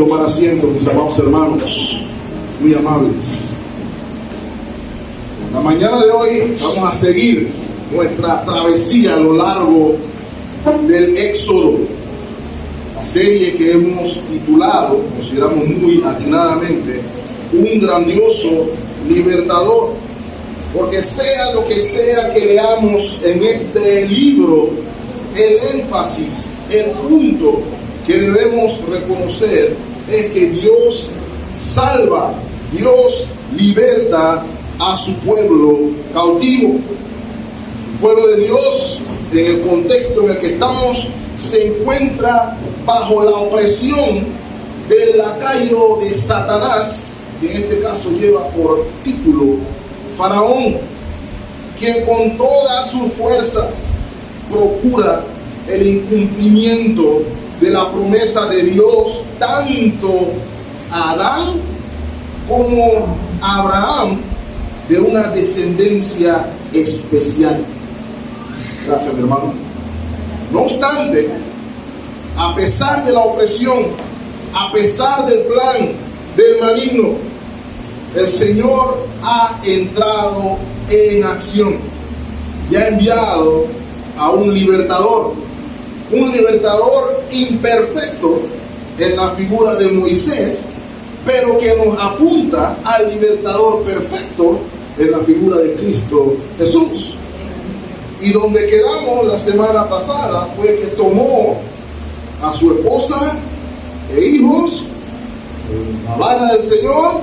tomar asiento, mis amados hermanos, muy amables. La mañana de hoy vamos a seguir nuestra travesía a lo largo del Éxodo, la serie que hemos titulado, consideramos muy atinadamente, Un grandioso libertador. Porque sea lo que sea que leamos en este libro, el énfasis, el punto que debemos reconocer es que Dios salva, Dios liberta a su pueblo cautivo. El pueblo de Dios, en el contexto en el que estamos, se encuentra bajo la opresión del lacayo de Satanás, que en este caso lleva por título Faraón, quien con todas sus fuerzas procura el incumplimiento de la promesa de Dios tanto a Adán como a Abraham de una descendencia especial. Gracias, mi hermano. No obstante, a pesar de la opresión, a pesar del plan del maligno, el Señor ha entrado en acción y ha enviado a un libertador imperfecto en la figura de Moisés, pero que nos apunta al libertador perfecto en la figura de Cristo Jesús. Y donde quedamos la semana pasada fue que tomó a su esposa e hijos en la vara del Señor,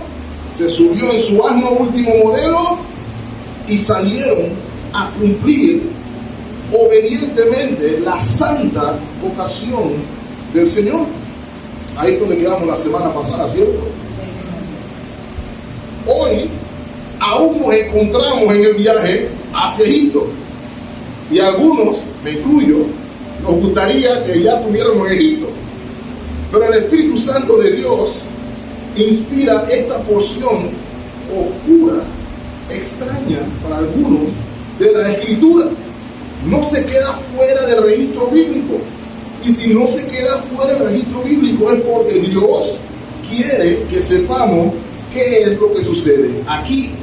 se subió en su asno último modelo y salieron a cumplir obedientemente la santa vocación del Señor. Ahí es donde quedamos la semana pasada, ¿cierto? Hoy aún nos encontramos en el viaje hacia Egipto y algunos, me incluyo, nos gustaría que ya estuviéramos en Egipto, pero el Espíritu Santo de Dios inspira esta porción oscura, extraña para algunos, de la Escritura. No se queda fuera del registro bíblico. Y si no se queda fuera del registro bíblico es porque Dios quiere que sepamos qué es lo que sucede aquí.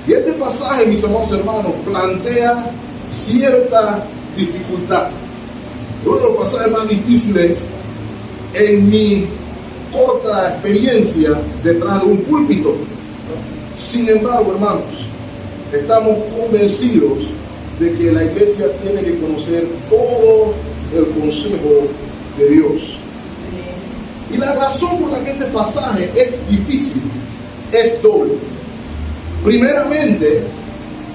Y este pasaje, mis amados hermanos, plantea cierta dificultad. Uno de los pasajes más difíciles en mi corta experiencia detrás de un púlpito. Sin embargo, hermanos, estamos convencidos de que la iglesia tiene que conocer todo el consejo de Dios. Y la razón por la que este pasaje es difícil es doble. Primeramente,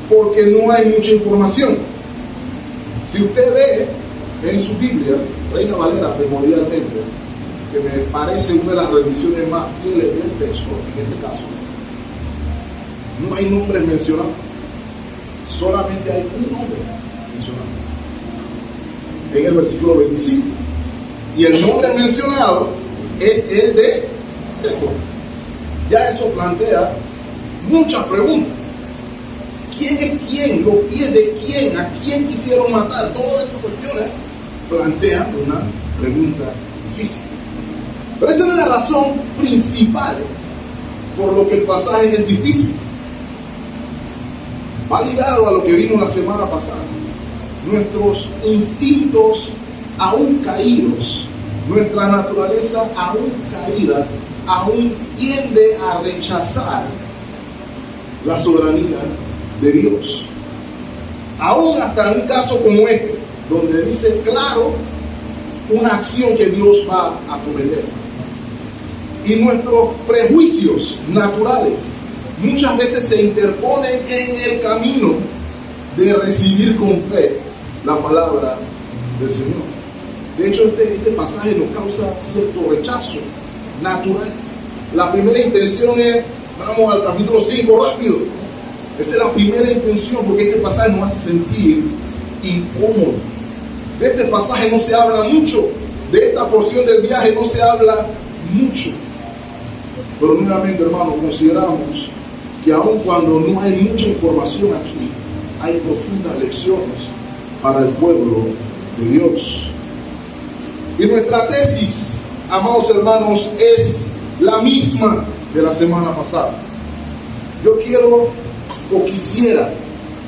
porque no hay mucha información. Si usted ve en su Biblia, Reina Valera primordialmente, que me parece una de las revisiones más fieles del texto, en este caso, no hay nombres mencionados, solamente hay un nombre mencionado en el versículo 25, y el nombre mencionado es el de Séfora. Ya eso plantea muchas preguntas. ¿Quién es quién? ¿Los pies de quién? ¿A quién quisieron matar? Todas esas cuestiones plantean una pregunta difícil. Pero esa no es la razón principal por lo que el pasaje es difícil. Va ligado a lo que vimos la semana pasada. Nuestros instintos aún caídos, nuestra naturaleza aún caída, aún tiende a rechazar la soberanía de Dios. Aún hasta en un caso como este, donde dice claro una acción que Dios va a cometer. Y nuestros prejuicios naturales muchas veces se interponen en el camino de recibir con fe la palabra del Señor. De hecho, este pasaje nos causa cierto rechazo natural. La primera intención es, vamos al capítulo 5 rápido. Esa es la primera intención, porque este pasaje nos hace sentir incómodos. De este pasaje no se habla mucho, de esta porción del viaje no se habla mucho. Pero nuevamente, hermanos, consideramos que aun cuando no hay mucha información aquí, hay profundas lecciones para el pueblo de Dios. Y nuestra tesis amados hermanos, es la misma de la semana pasada. Yo quiero o quisiera,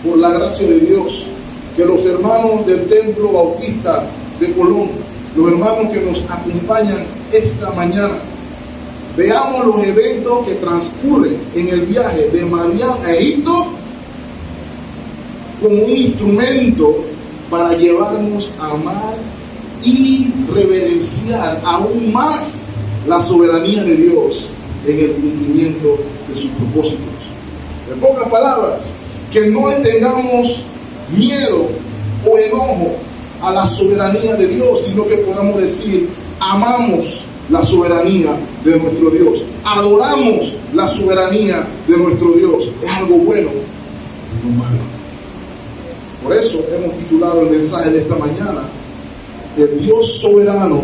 por la gracia de Dios, que los hermanos del Templo Bautista de Colón, los hermanos que nos acompañan esta mañana, veamos los eventos que transcurren en el viaje de Madián a Egipto como un instrumento para llevarnos a amar y reverenciar aún más la soberanía de Dios en el cumplimiento de sus propósitos. En pocas palabras, que no le tengamos miedo o enojo a la soberanía de Dios, sino que podamos decir: amamos la soberanía de nuestro Dios, adoramos la soberanía de nuestro Dios. Es algo bueno y no malo. Por eso hemos titulado el mensaje de esta mañana: el Dios soberano,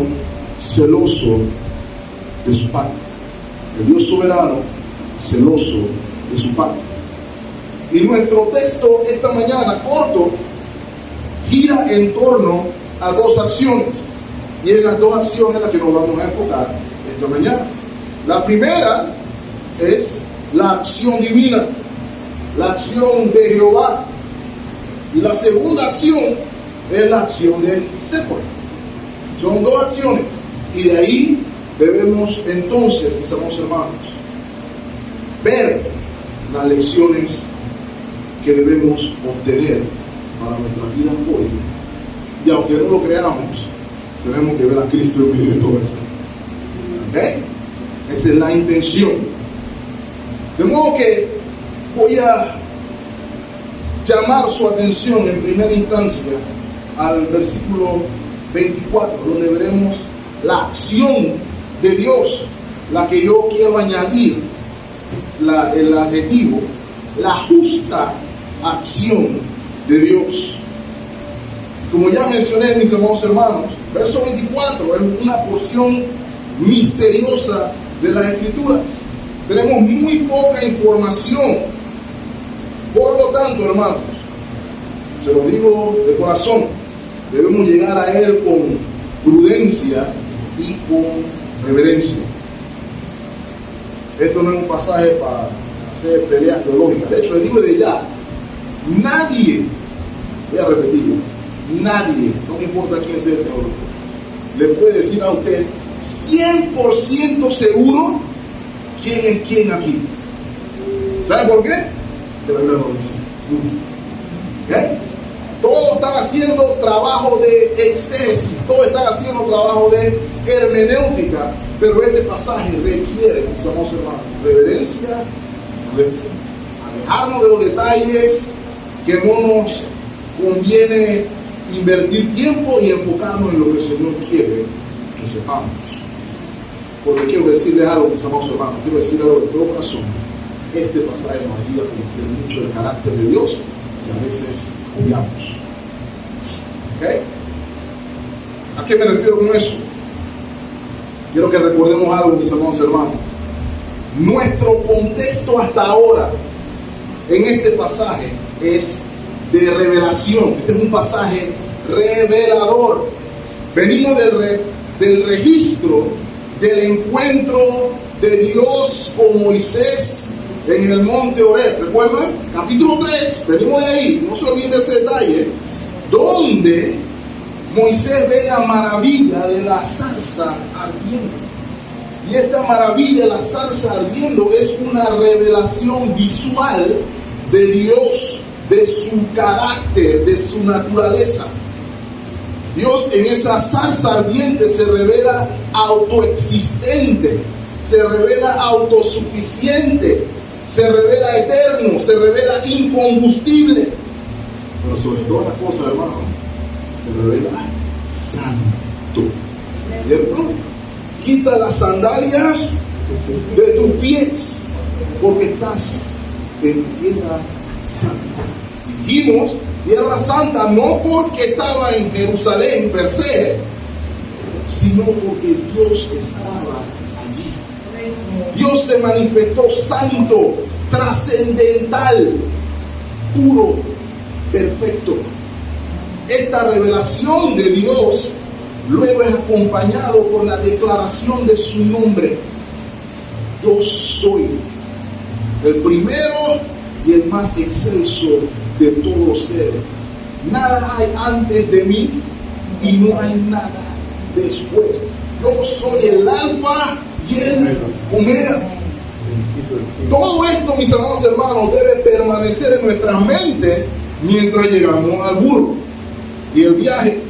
celoso de su pacto. El Dios soberano, celoso de su pacto. Y nuestro texto esta mañana, corto, gira en torno a dos acciones. Y en las dos acciones las que nos vamos a enfocar esta mañana. La primera es la acción divina, la acción de Jehová. Y la segunda acción es la acción de Séfora. Son dos acciones. Y de ahí debemos entonces, mis amados hermanos, ver las lecciones que debemos obtener para nuestra vida hoy. Y aunque no lo creamos, tenemos que ver a Cristo en medio de todo esto. ¿Okay? Esa es la intención. De modo que voy a llamar su atención en primera instancia al versículo 24, donde veremos la acción de Dios, la que yo quiero añadir el adjetivo, la justa acción de Dios. Como ya mencioné, mis amados hermanos, verso 24 es una porción misteriosa de las Escrituras. Tenemos muy poca información. Por lo tanto, hermanos, se lo digo de corazón, debemos llegar a Él con prudencia y con reverencia. Esto no es un pasaje para hacer peleas teológicas. De hecho, le digo de ya, nadie, voy a repetirlo, nadie, no me importa quién sea el teólogo, le puede decir a usted 100% seguro quién es quién aquí. ¿Sabe por qué? Que la Biblia lo dice. ¿Okay? Todos están haciendo trabajo de exégesis, todos están haciendo trabajo de hermenéutica, pero este pasaje requiere, mis amados hermanos, reverencia, alejarnos de los detalles que no nos conviene invertir tiempo y enfocarnos en lo que el Señor quiere que sepamos. Porque quiero decirles algo, mis amados hermanos, quiero decir algo de todo corazón. Este pasaje nos ayuda a conocer mucho del carácter de Dios y a veces odiamos. ¿Okay? ¿A qué me refiero con eso? Quiero que recordemos algo, mis amados hermanos. Nuestro contexto hasta ahora en este pasaje es de revelación. Este es un pasaje revelador. Venimos del registro del encuentro de Dios con Moisés en el monte Horeb. ¿Recuerdan? Capítulo 3, venimos de ahí, no se olviden de ese detalle, donde Moisés ve la maravilla de la zarza ardiendo. Y esta maravilla de la zarza ardiendo es una revelación visual de Dios, de su carácter, de su naturaleza. Dios en esa zarza ardiente se revela autoexistente, se revela autosuficiente, se revela eterno, se revela incombustible. Pero sobre todas las cosas, hermano, se revela santo. ¿Cierto? Quita las sandalias de tus pies, porque estás en tierra santa. Dijimos tierra santa no porque estaba en Jerusalén per se, sino porque Dios estaba allí. Dios se manifestó santo, trascendental, puro, perfecto. Esta revelación de Dios luego es acompañado por la declaración de su nombre. Yo soy el primero y el más excelso de todos los seres. Nada hay antes de mí y no hay nada después. Yo soy el alfa y el omega. Todo esto, mis amados hermanos, debe permanecer en nuestras mentes mientras llegamos al burro y el viaje.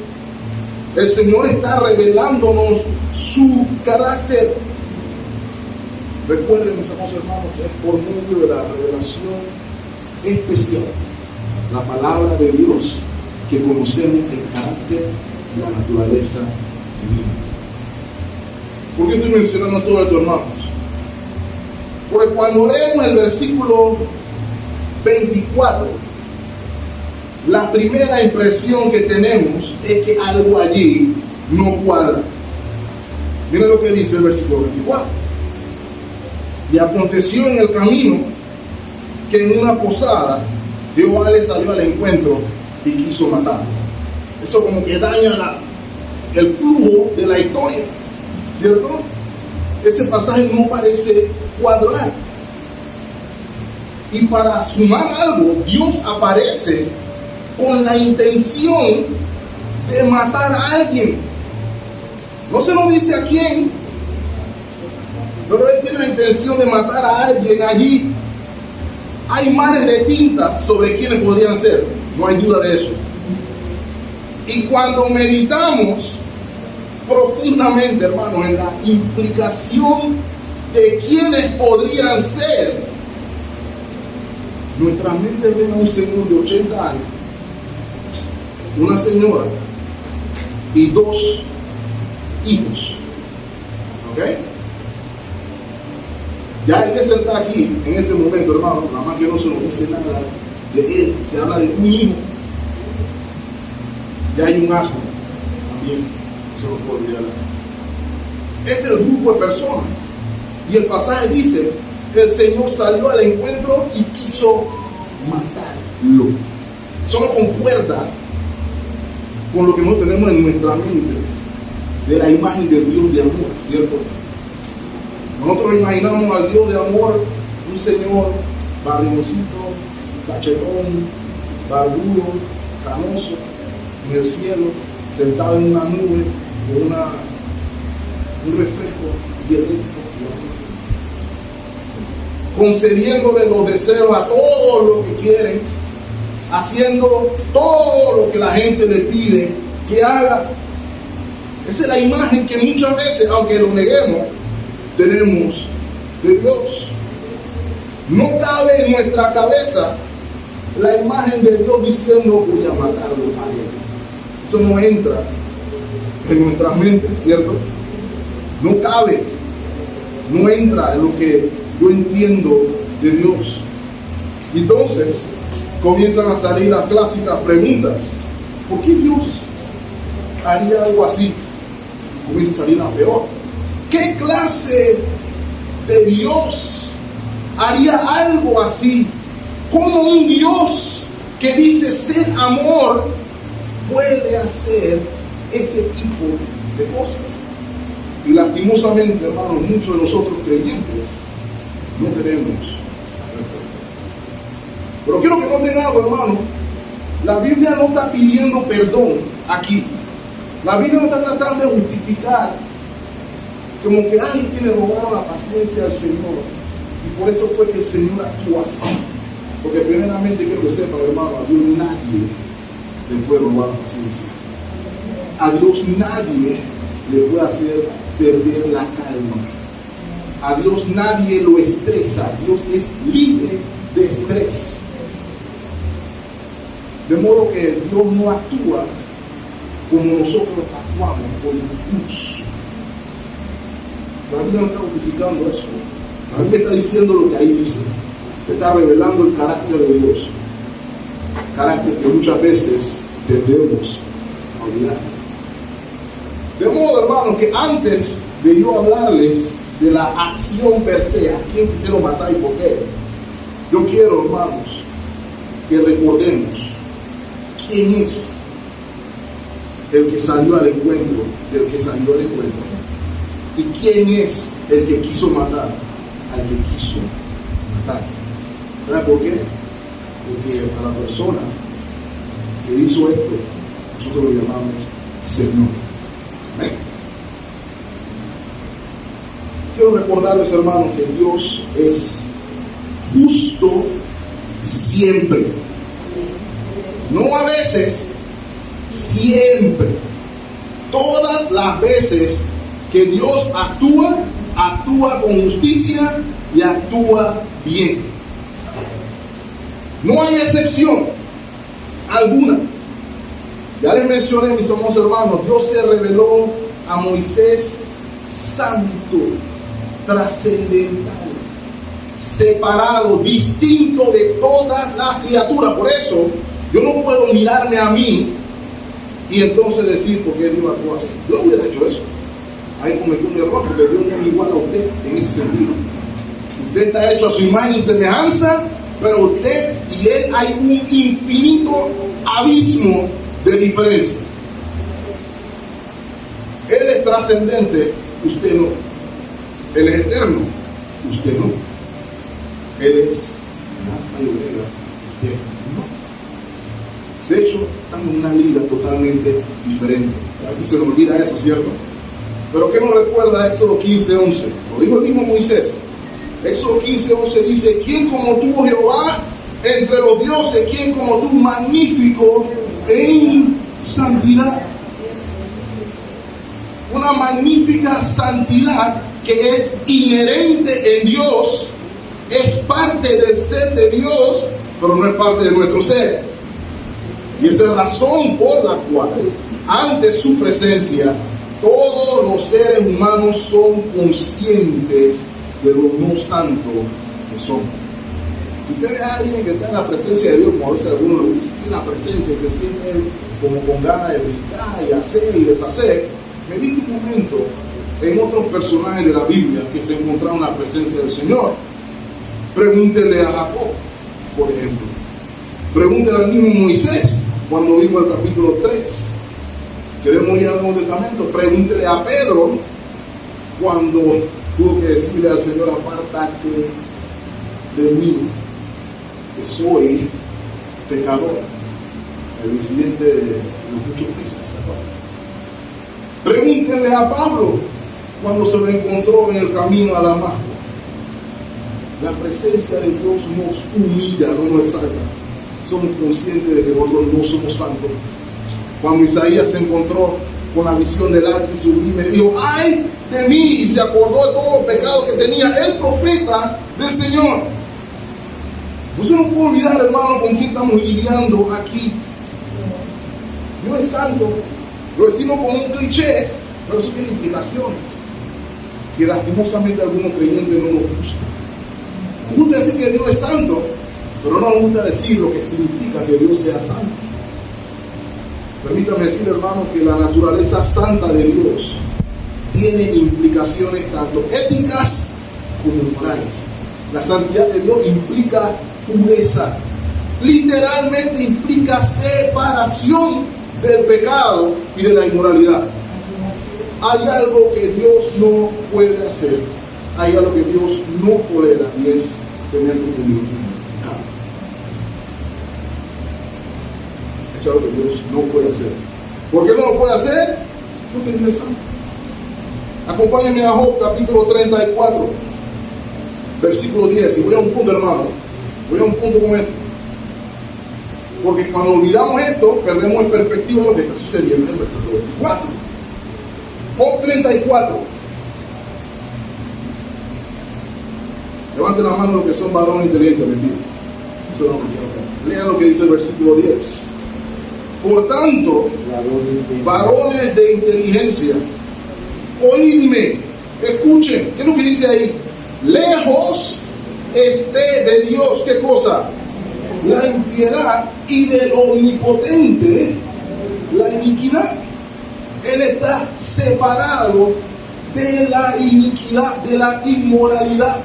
El Señor está revelándonos su carácter. Recuerden, mis amados hermanos, que es por medio de la revelación especial, la palabra de Dios, que conocemos el carácter y la naturaleza divina. ¿Por qué estoy mencionando todo esto, hermanos? Porque cuando leemos el versículo 24, la primera impresión que tenemos es que algo allí no cuadra. Miren lo que dice el versículo 24. Y aconteció en el camino que en una posada Jehová le salió al encuentro y quiso matarlo. Eso como que daña el flujo de la historia, ¿cierto? Ese pasaje no parece cuadrar. Y para sumar algo, Dios aparece con la intención de matar a alguien. No se nos dice a quién, pero Él tiene la intención de matar a alguien allí. Hay mares de tinta sobre quiénes podrían ser, no hay duda de eso. Y cuando meditamos profundamente, hermanos, en la implicación de quiénes podrían ser, nuestra mente ven a un señor de 80 años, una señora y 2 hijos. ¿Ok? Ya Eliezer está aquí en este momento, hermano, nada más que no se nos dice nada de él, se habla de un hijo. Ya hay un asno también, eso lo podría hablar. Este es el grupo de personas. Y el pasaje dice, el Señor salió al encuentro y quiso matarlo. Eso no concuerda con lo que nosotros tenemos en nuestra mente de la imagen del Dios de amor, ¿cierto? Nosotros imaginamos al Dios de amor, un señor barrigosito, cachetón, barbudo, canoso, en el cielo, sentado en una nube, con un reflejo violento, concediéndole los deseos a todos los que quieren, haciendo todo lo que la gente le pide que haga. Esa es la imagen que muchas veces, aunque lo neguemos, tenemos de Dios. No cabe en nuestra cabeza la imagen de Dios diciendo voy a matarlo a él. Eso no entra en nuestras mentes, ¿cierto? No cabe, no entra en lo que yo entiendo de Dios. Entonces comienzan a salir las clásicas preguntas. ¿Por qué Dios haría algo así? Comienza a salir la peor. ¿Qué clase de Dios haría algo así? ¿Cómo un Dios que dice ser amor puede hacer este tipo de cosas? Y lastimosamente, hermanos, muchos de nosotros creyentes no tenemos respuesta. Pero quiero que noten algo, hermano. La Biblia no está pidiendo perdón aquí. La Biblia no está tratando de justificar como que, ay, es que le robaron la paciencia al Señor y por eso fue que el Señor actuó así. Porque primeramente quiero que sepan, hermano, a Dios nadie le puede robar la paciencia. A Dios nadie le puede hacer perder la calma. A Dios nadie lo estresa. Dios es libre de estrés. De modo que Dios no actúa como nosotros actuamos por impulso. La Biblia no está justificando eso. La Biblia está diciendo lo que ahí dice. Se está revelando el carácter de Dios. Carácter que muchas veces tendemos a olvidar. De modo, hermanos, que antes de yo hablarles de la acción per se, a quién quisieron matar y por qué, yo quiero, hermanos, que recordemos quién es el que salió al encuentro del que salió al encuentro? ¿Y quién es el que quiso matar al que quiso matar? ¿Saben por qué? Porque a la persona que hizo esto, nosotros lo llamamos Señor. ¿Amén? Quiero recordarles, hermanos, que Dios es justo siempre. No a veces, siempre. Todas las veces que Dios actúa con justicia y actúa bien. No hay excepción alguna. Ya les mencioné, mis amados hermanos, Dios se reveló a Moisés santo, trascendental, separado, distinto de todas las criaturas. Por eso yo no puedo mirarme a mí y entonces decir por qué Dios actuó así. Yo no hubiera hecho eso. Ahí cometió un error, porque Dios no es igual a usted en ese sentido. Usted está hecho a su imagen y semejanza, pero usted y él hay un infinito abismo de diferencia. Él es trascendente, usted no. Él es eterno, usted no. Él es alfa y omega, usted no. De hecho, estamos en una liga totalmente diferente. A veces se nos olvida eso, ¿cierto? Pero ¿qué nos recuerda Éxodo 15:11? Lo dijo el mismo Moisés. Éxodo 15:11 dice: ¿quién como tú, oh Jehová, entre los dioses? ¿Quién como tú, magnífico en santidad? Una magnífica santidad que es inherente en Dios, es parte del ser de Dios, pero no es parte de nuestro ser. Y esa es la razón por la cual, ante su presencia, todos los seres humanos son conscientes de lo no santo que son. Si usted ve a alguien que está en la presencia de Dios, como a veces algunos lo dicen, en la presencia y se siente como con ganas de brincar y hacer y deshacer, medite un momento en otros personajes de la Biblia que se encontraron en la presencia del Señor. Pregúntele a Jacob, por ejemplo. Pregúntele al mismo Moisés, cuando vimos el capítulo 3. Queremos ir al Nuevo Testamento. Pregúntele a Pedro, cuando tuvo que decirle al Señor: apártate de mí, que soy pecador. El incidente de los muchos peces. Pregúntenle a Pablo, cuando se lo encontró en el camino a Damasco. La presencia de Dios nos humilla, no nos exalta. Somos conscientes de que nosotros no somos santos. Cuando Isaías se encontró con la visión del alto y sublime, dijo: ¡ay de mí! Y se acordó de todos los pecados que tenía el profeta del Señor. Nosotros no podemos olvidar, hermano, con quién estamos lidiando aquí. Dios es santo. Lo decimos como un cliché, pero eso tiene implicaciones que lastimosamente a algunos creyentes no nos gusta. Nos gusta decir que Dios es santo, pero no nos gusta decir lo que significa que Dios sea santo. Permítame decir, hermano, que la naturaleza santa de Dios tiene implicaciones tanto éticas como morales. La santidad de Dios implica pureza, literalmente implica separación del pecado y de la inmoralidad. Hay algo que Dios no puede hacer, hay algo que Dios no tolera, y es tener comunión. Eso es algo que Dios no puede hacer. ¿Por qué no lo puede hacer? Porque Dios es santo. Acompáñenme a Job capítulo 34, versículo 10. Y voy a un punto, hermano. Voy a un punto con esto. Porque cuando olvidamos esto, perdemos en perspectiva lo que está sucediendo en el versículo 24. Job 34. Levanten la mano los que son varones de inteligencia, mentira. Eso no lo quiero. Lean lo que dice el versículo 10. Por tanto, varones de inteligencia, oídme, escuchen. ¿Qué es lo que dice ahí? Lejos esté de Dios, ¿qué cosa? La impiedad, y del omnipotente la iniquidad. Él está separado de la iniquidad, de la inmoralidad.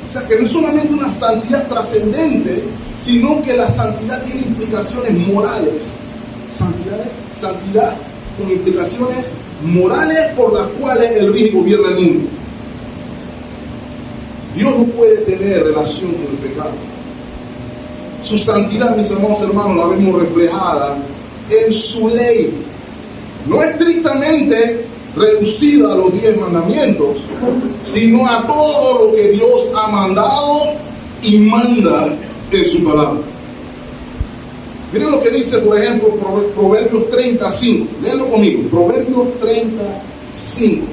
O sea que no es solamente una santidad trascendente, sino que la santidad tiene implicaciones morales. Santidad con implicaciones morales por las cuales Él rige y gobierna el mundo. Dios no puede tener relación con el pecado. Su santidad, mis amados hermanos, la vemos reflejada en su ley. No estrictamente reducida a los 10 mandamientos, sino a todo lo que Dios ha mandado y manda en su palabra. Miren lo que dice, por ejemplo, Proverbios 35. Léanlo conmigo. Proverbios 35.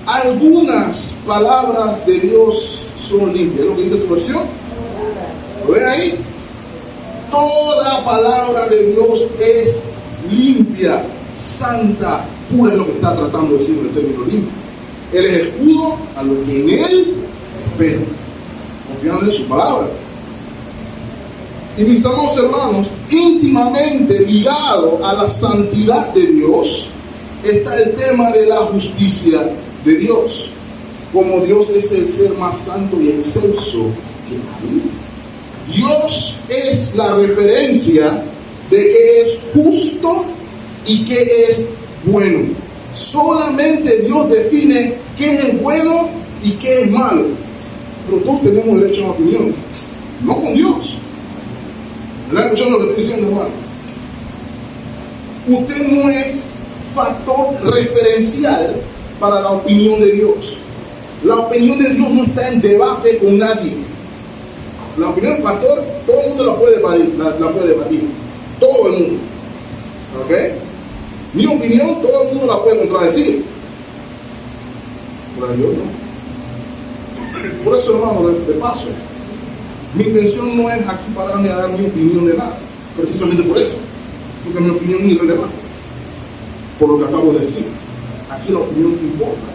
Algunas palabras de Dios son limpias. ¿Es lo que dice su versión? ¿Lo ven ahí? Toda palabra de Dios es limpia, santa, pura, es lo que está tratando de decir en el término limpio. Él es escudo a los que en Él esperan, confiando en su palabra. Y mis amados hermanos, íntimamente ligado a la santidad de Dios está el tema de la justicia de Dios. Como Dios es el ser más santo y excelso que nadie, Dios es la referencia de que es justo y que es bueno. Solamente Dios define qué es bueno y qué es malo. Pero todos tenemos derecho a una opinión, no con Dios. ¿Están escuchando lo que estoy diciendo, hermano? Usted no es factor referencial para la opinión de Dios. La opinión de Dios no está en debate con nadie. La opinión del pastor, todo el mundo la puede debatir. Todo el mundo. ¿Ok? Mi opinión, todo el mundo la puede contradecir. Pero yo no. Por eso, hermano, de paso, mi intención no es aquí pararme a dar mi opinión de nada. Precisamente por eso. Porque mi opinión es irrelevante. Por lo que acabo de decir. Aquí la opinión que importa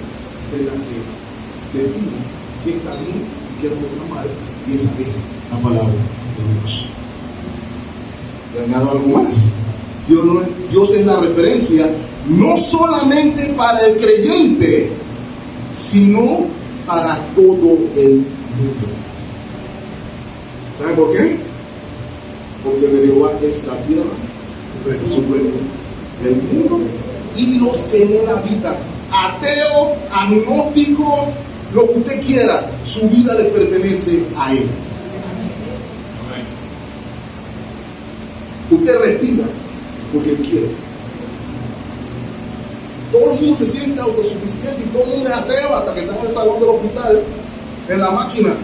es la que define qué está bien y qué es lo que está mal. Y esa es la palabra de Dios. ¿Le añado algo más? Dios es la referencia no solamente para el creyente, sino para todo el mundo. ¿Saben por qué? Porque de Jehová es la tierra, su pueblo, el mundo y los que en él habitan. Ateo, agnóstico, lo que usted quiera, su vida le pertenece a Él. Usted respira porque Él quiere. Todo el mundo se siente autosuficiente y todo el mundo es ateo hasta que está en el salón del hospital, en la máquina.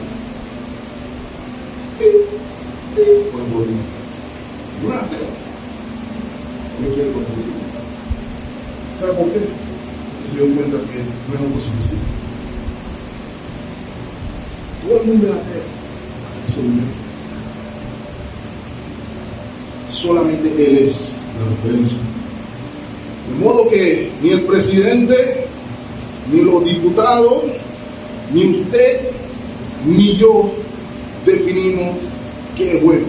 No es ateo. No quiere contribuir. ¿Sabe por qué? Porque se dio cuenta que no es autosuficiente. Todo el mundo es ateo a ese momento. Solamente Él es la referencia. De modo que ni el presidente, ni los diputados, ni usted, ni yo definimos qué es bueno.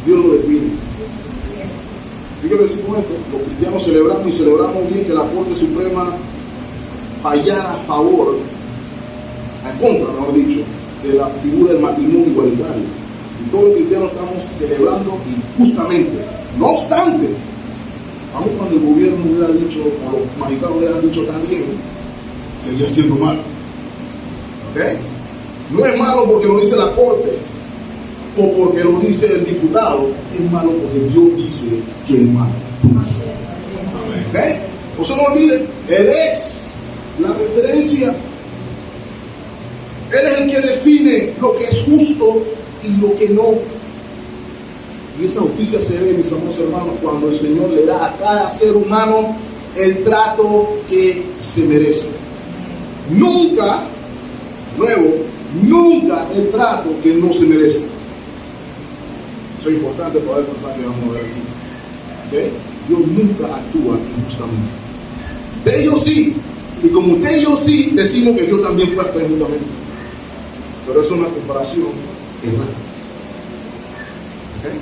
Dios lo define. ¿Qué quiero decir con esto? Los cristianos celebramos y celebramos bien que la Corte Suprema fallara a favor, en contra, mejor dicho, de la figura del matrimonio igualitario. Y todos los cristianos estamos celebrando injustamente. No obstante, aun cuando el gobierno hubiera dicho, o los magistrados hubieran dicho también, seguía siendo malo. ¿Ok? No es malo porque lo dice la Corte o porque lo dice el diputado, es malo porque Dios dice que es malo. ¿Ok? No se me olvide, Él es la referencia. Él es el que define lo que es justo y lo que no. Y esa justicia se ve, mis amados hermanos, cuando el Señor le da a cada ser humano el trato que se merece. Nunca, nunca el trato que no se merece. Eso es importante para el pasaje que vamos a ver aquí. ¿Okay? Dios nunca actúa injustamente. Usted y yo sí. Y como usted y yo sí, decimos que Dios también puede actuar injustamente. Pero eso es una comparación errada. ¿Okay?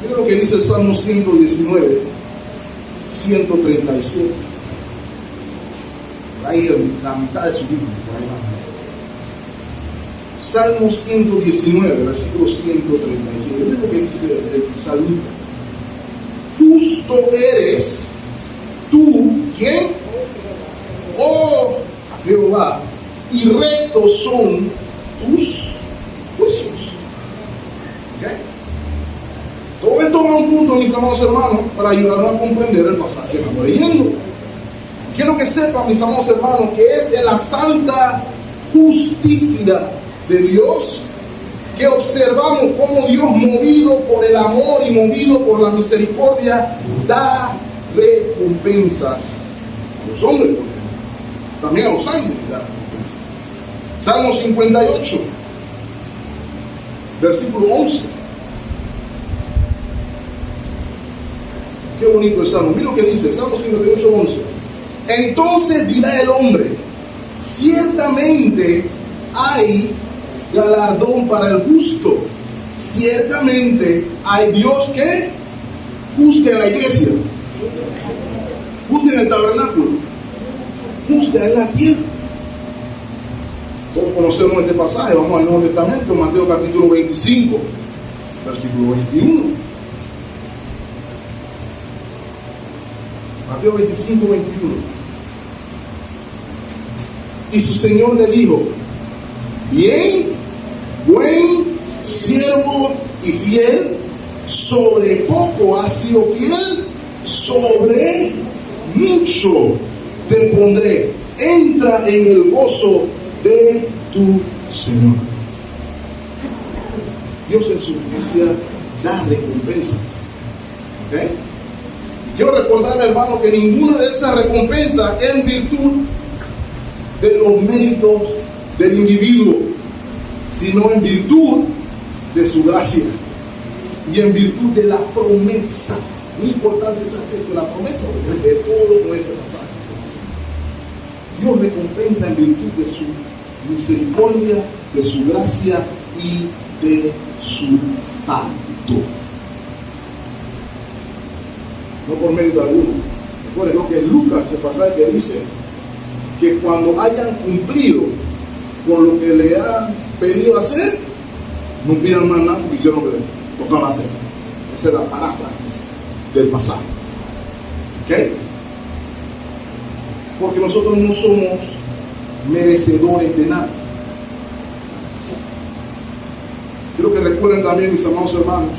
Mira lo que dice el Salmo 119, 137. Por ahí la mitad de su libro. Salmo 119, versículo 137. Mira lo que dice el salmista. Justo eres tú, ¿quién? Oh Jehová, y rectos son tus juicios. ¿Okay? Todo esto va a un punto, mis amados hermanos, para ayudarnos a comprender el pasaje que estamos leyendo. Quiero que sepan, mis amados hermanos, que es en la santa justicia de Dios que observamos cómo Dios, movido por el amor y movido por la misericordia, da recompensas a los hombres, también a los ángeles da recompensas. Salmo 58, versículo 11. Qué bonito el Salmo. Mira lo que dice, Salmo 58, 11. Entonces dirá el hombre, ciertamente hay galardón para el justo. Ciertamente hay Dios que juzga en la iglesia, juzga en el tabernáculo, juzga en la tierra. Todos conocemos este pasaje. Vamos al Nuevo Testamento, Mateo capítulo 25, versículo 21. Mateo 25, 21. Y su Señor le dijo, bien, buen siervo y fiel, sobre poco has sido fiel, sobre mucho te pondré. Entra en el gozo de tu Señor. Dios en su justicia da recompensas. ¿Okay? Quiero recordarle, hermano, que ninguna de esas recompensas es en virtud de los méritos del individuo, sino en virtud de su gracia y en virtud de la promesa. Muy importante ese aspecto de la promesa, porque es de todo con este pasaje. Dios recompensa en virtud de su misericordia, de su gracia y de su pacto. No por mérito alguno. Recuerden lo que en Lucas, el pasaje que dice que cuando hayan cumplido con lo que le han pedido hacer, no pidan más nada porque hicieron lo que les tocaba hacer. Esa es la paráfrasis del pasaje. ¿Ok? Porque nosotros no somos merecedores de nada. Quiero que recuerden también, mis amados hermanos,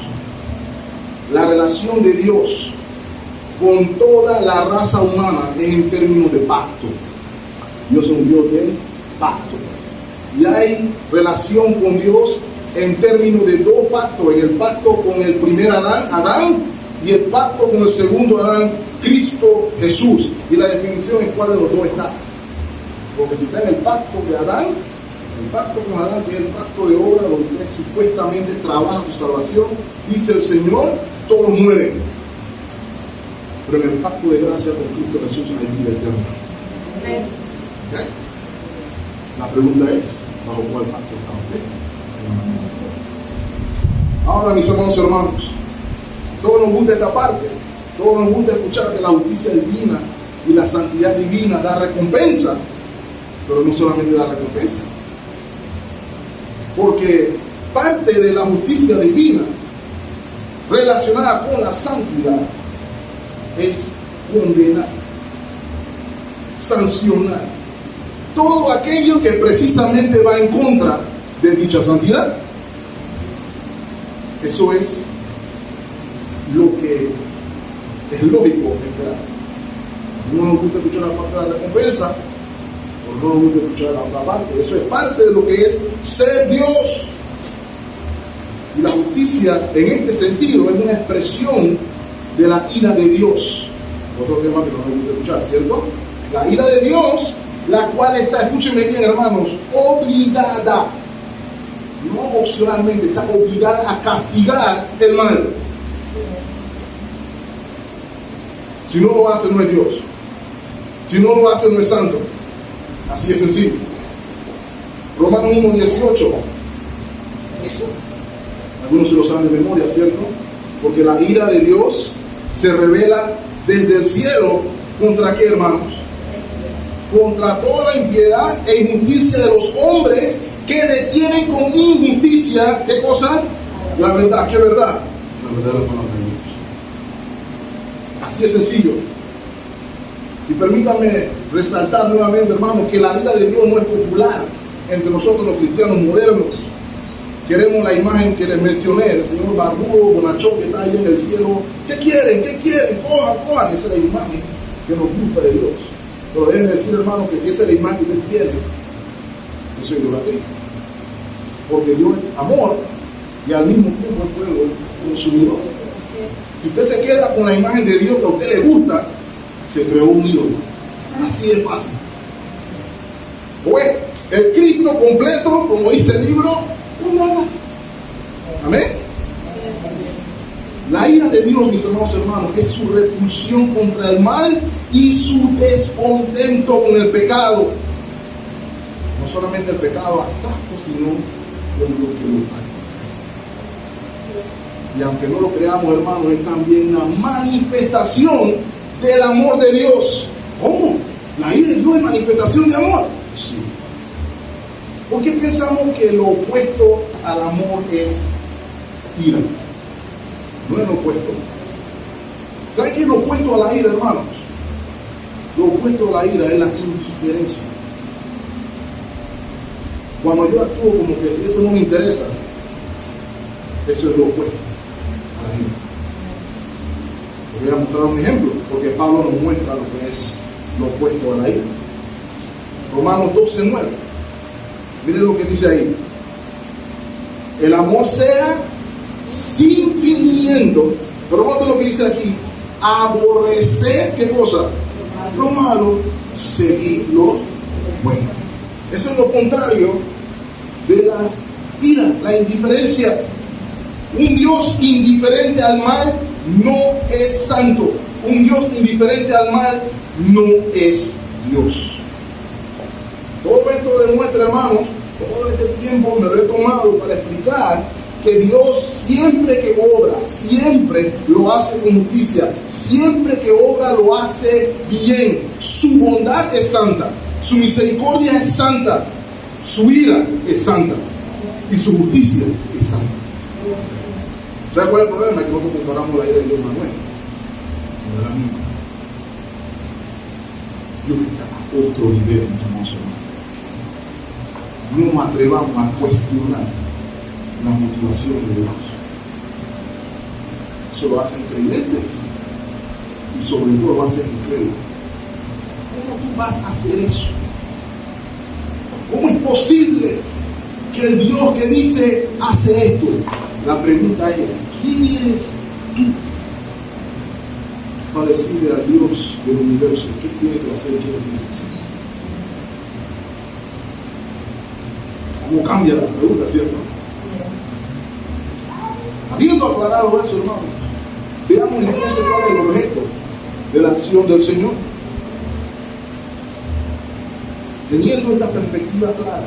la relación de Dios con toda la raza humana en términos de pacto. Dios es un Dios de pacto. Y hay relación con Dios en términos de dos pactos. En el pacto con el primer Adán, y el pacto con el segundo Adán, Cristo Jesús. Y la definición es cuál de los dos está. Porque si está en el pacto de Adán, el pacto con Adán, que es el pacto de obra, donde supuestamente trabaja su salvación, dice el Señor, todos mueren. Pero en el pacto de gracia con Cristo Jesús hay vida eterna. ¿Okay? La pregunta es, ¿bajo cuál pacto está usted? Ahora, mis amados hermanos, todos nos gusta esta parte, todos nos gusta escuchar que la justicia divina y la santidad divina da recompensa, pero no solamente da recompensa, porque parte de la justicia divina relacionada con la santidad es condenar, sancionar todo aquello que precisamente va en contra de dicha santidad. Eso es lo que es lógico esperar. No nos gusta escuchar la parte de la recompensa, o no nos gusta escuchar la otra parte. Eso es parte de lo que es ser Dios. Y la justicia, en este sentido, es una expresión de la ira de Dios. Otro tema que no nos gusta escuchar, ¿cierto? La ira de Dios, la cual está, escúchenme bien, hermanos, obligada, no opcionalmente, está obligada a castigar el mal. Si no lo hace, no es Dios. Si no lo hace, no es santo. Así de sencillo. Romanos 1:18. Algunos se lo saben de memoria, ¿cierto? Porque la ira de Dios se revela desde el cielo. ¿Contra qué, hermanos? Contra toda impiedad e injusticia de los hombres que detienen con injusticia, ¿qué cosa? La verdad. ¿Qué verdad? La verdad de la palabra de Dios. Así de sencillo. Y permítanme resaltar nuevamente, hermanos, que la ira de Dios no es popular entre nosotros los cristianos modernos. Queremos la imagen que les mencioné, el señor barbudo, bonachón que está allá en el cielo. ¿Qué quieren? ¿Qué quieren? Cojan, cojan. Esa es la imagen que nos gusta de Dios. Pero déjenme decir, hermanos, que si esa es la imagen que usted tiene, eso es idolatría. Porque Dios es amor y al mismo tiempo es fuego consumidor. Si usted se queda con la imagen de Dios que a usted le gusta, se creó un ídolo. Así de fácil. Pues el Cristo completo, como dice el libro, no nada. Amén. La ira de Dios, mis hermanos, es su repulsión contra el mal y su descontento con el pecado. No solamente el pecado abstracto, sino con lo que lo practica. Y aunque no lo creamos, hermanos, es también una manifestación del amor de Dios. ¿Cómo? ¿La ira de Dios es manifestación de amor? Sí. ¿Por qué pensamos que lo opuesto al amor es ira? No es lo opuesto. ¿Saben qué es lo opuesto a la ira, hermanos? Lo opuesto a la ira es la indiferencia. Cuando yo actúo como que si esto no me interesa, eso es lo opuesto a la ira. Les voy a mostrar un ejemplo, porque Pablo nos muestra lo que es lo opuesto a la ira. Romanos 12:9. Miren lo que dice ahí. El amor sea sin fingimiento. Pero noten lo que dice aquí. Aborrecer, ¿qué cosa? Lo malo, seguir lo bueno. Eso es lo contrario de la ira, la indiferencia. Un Dios indiferente al mal no es santo. Un Dios indiferente al mal no es Dios. Todo esto demuestra, hermanos, todo este tiempo me lo he tomado para explicar que Dios siempre que obra, siempre lo hace con justicia, siempre que obra lo hace bien. Su bondad es santa, su misericordia es santa, su ira es santa y su justicia es santa. ¿Sabes cuál es el problema? Que nosotros comparamos la ira de Dios Manuel con la misma. Dios está a otro nivel, mis hermanos. No nos atrevamos a cuestionar la motivación de Dios. Eso lo hacen creyentes y sobre todo lo hacen incrédulos. ¿Cómo tú vas a hacer eso? ¿Cómo es posible que el Dios que dice hace esto? La pregunta es, ¿quién eres tú para decirle a Dios del universo qué tiene que hacer y qué no tiene que hacer? ¿Cómo cambia la pregunta, cierto? Habiendo aclarado eso, hermanos, veamos entonces cuál es el objeto de la acción del Señor. Teniendo esta perspectiva clara,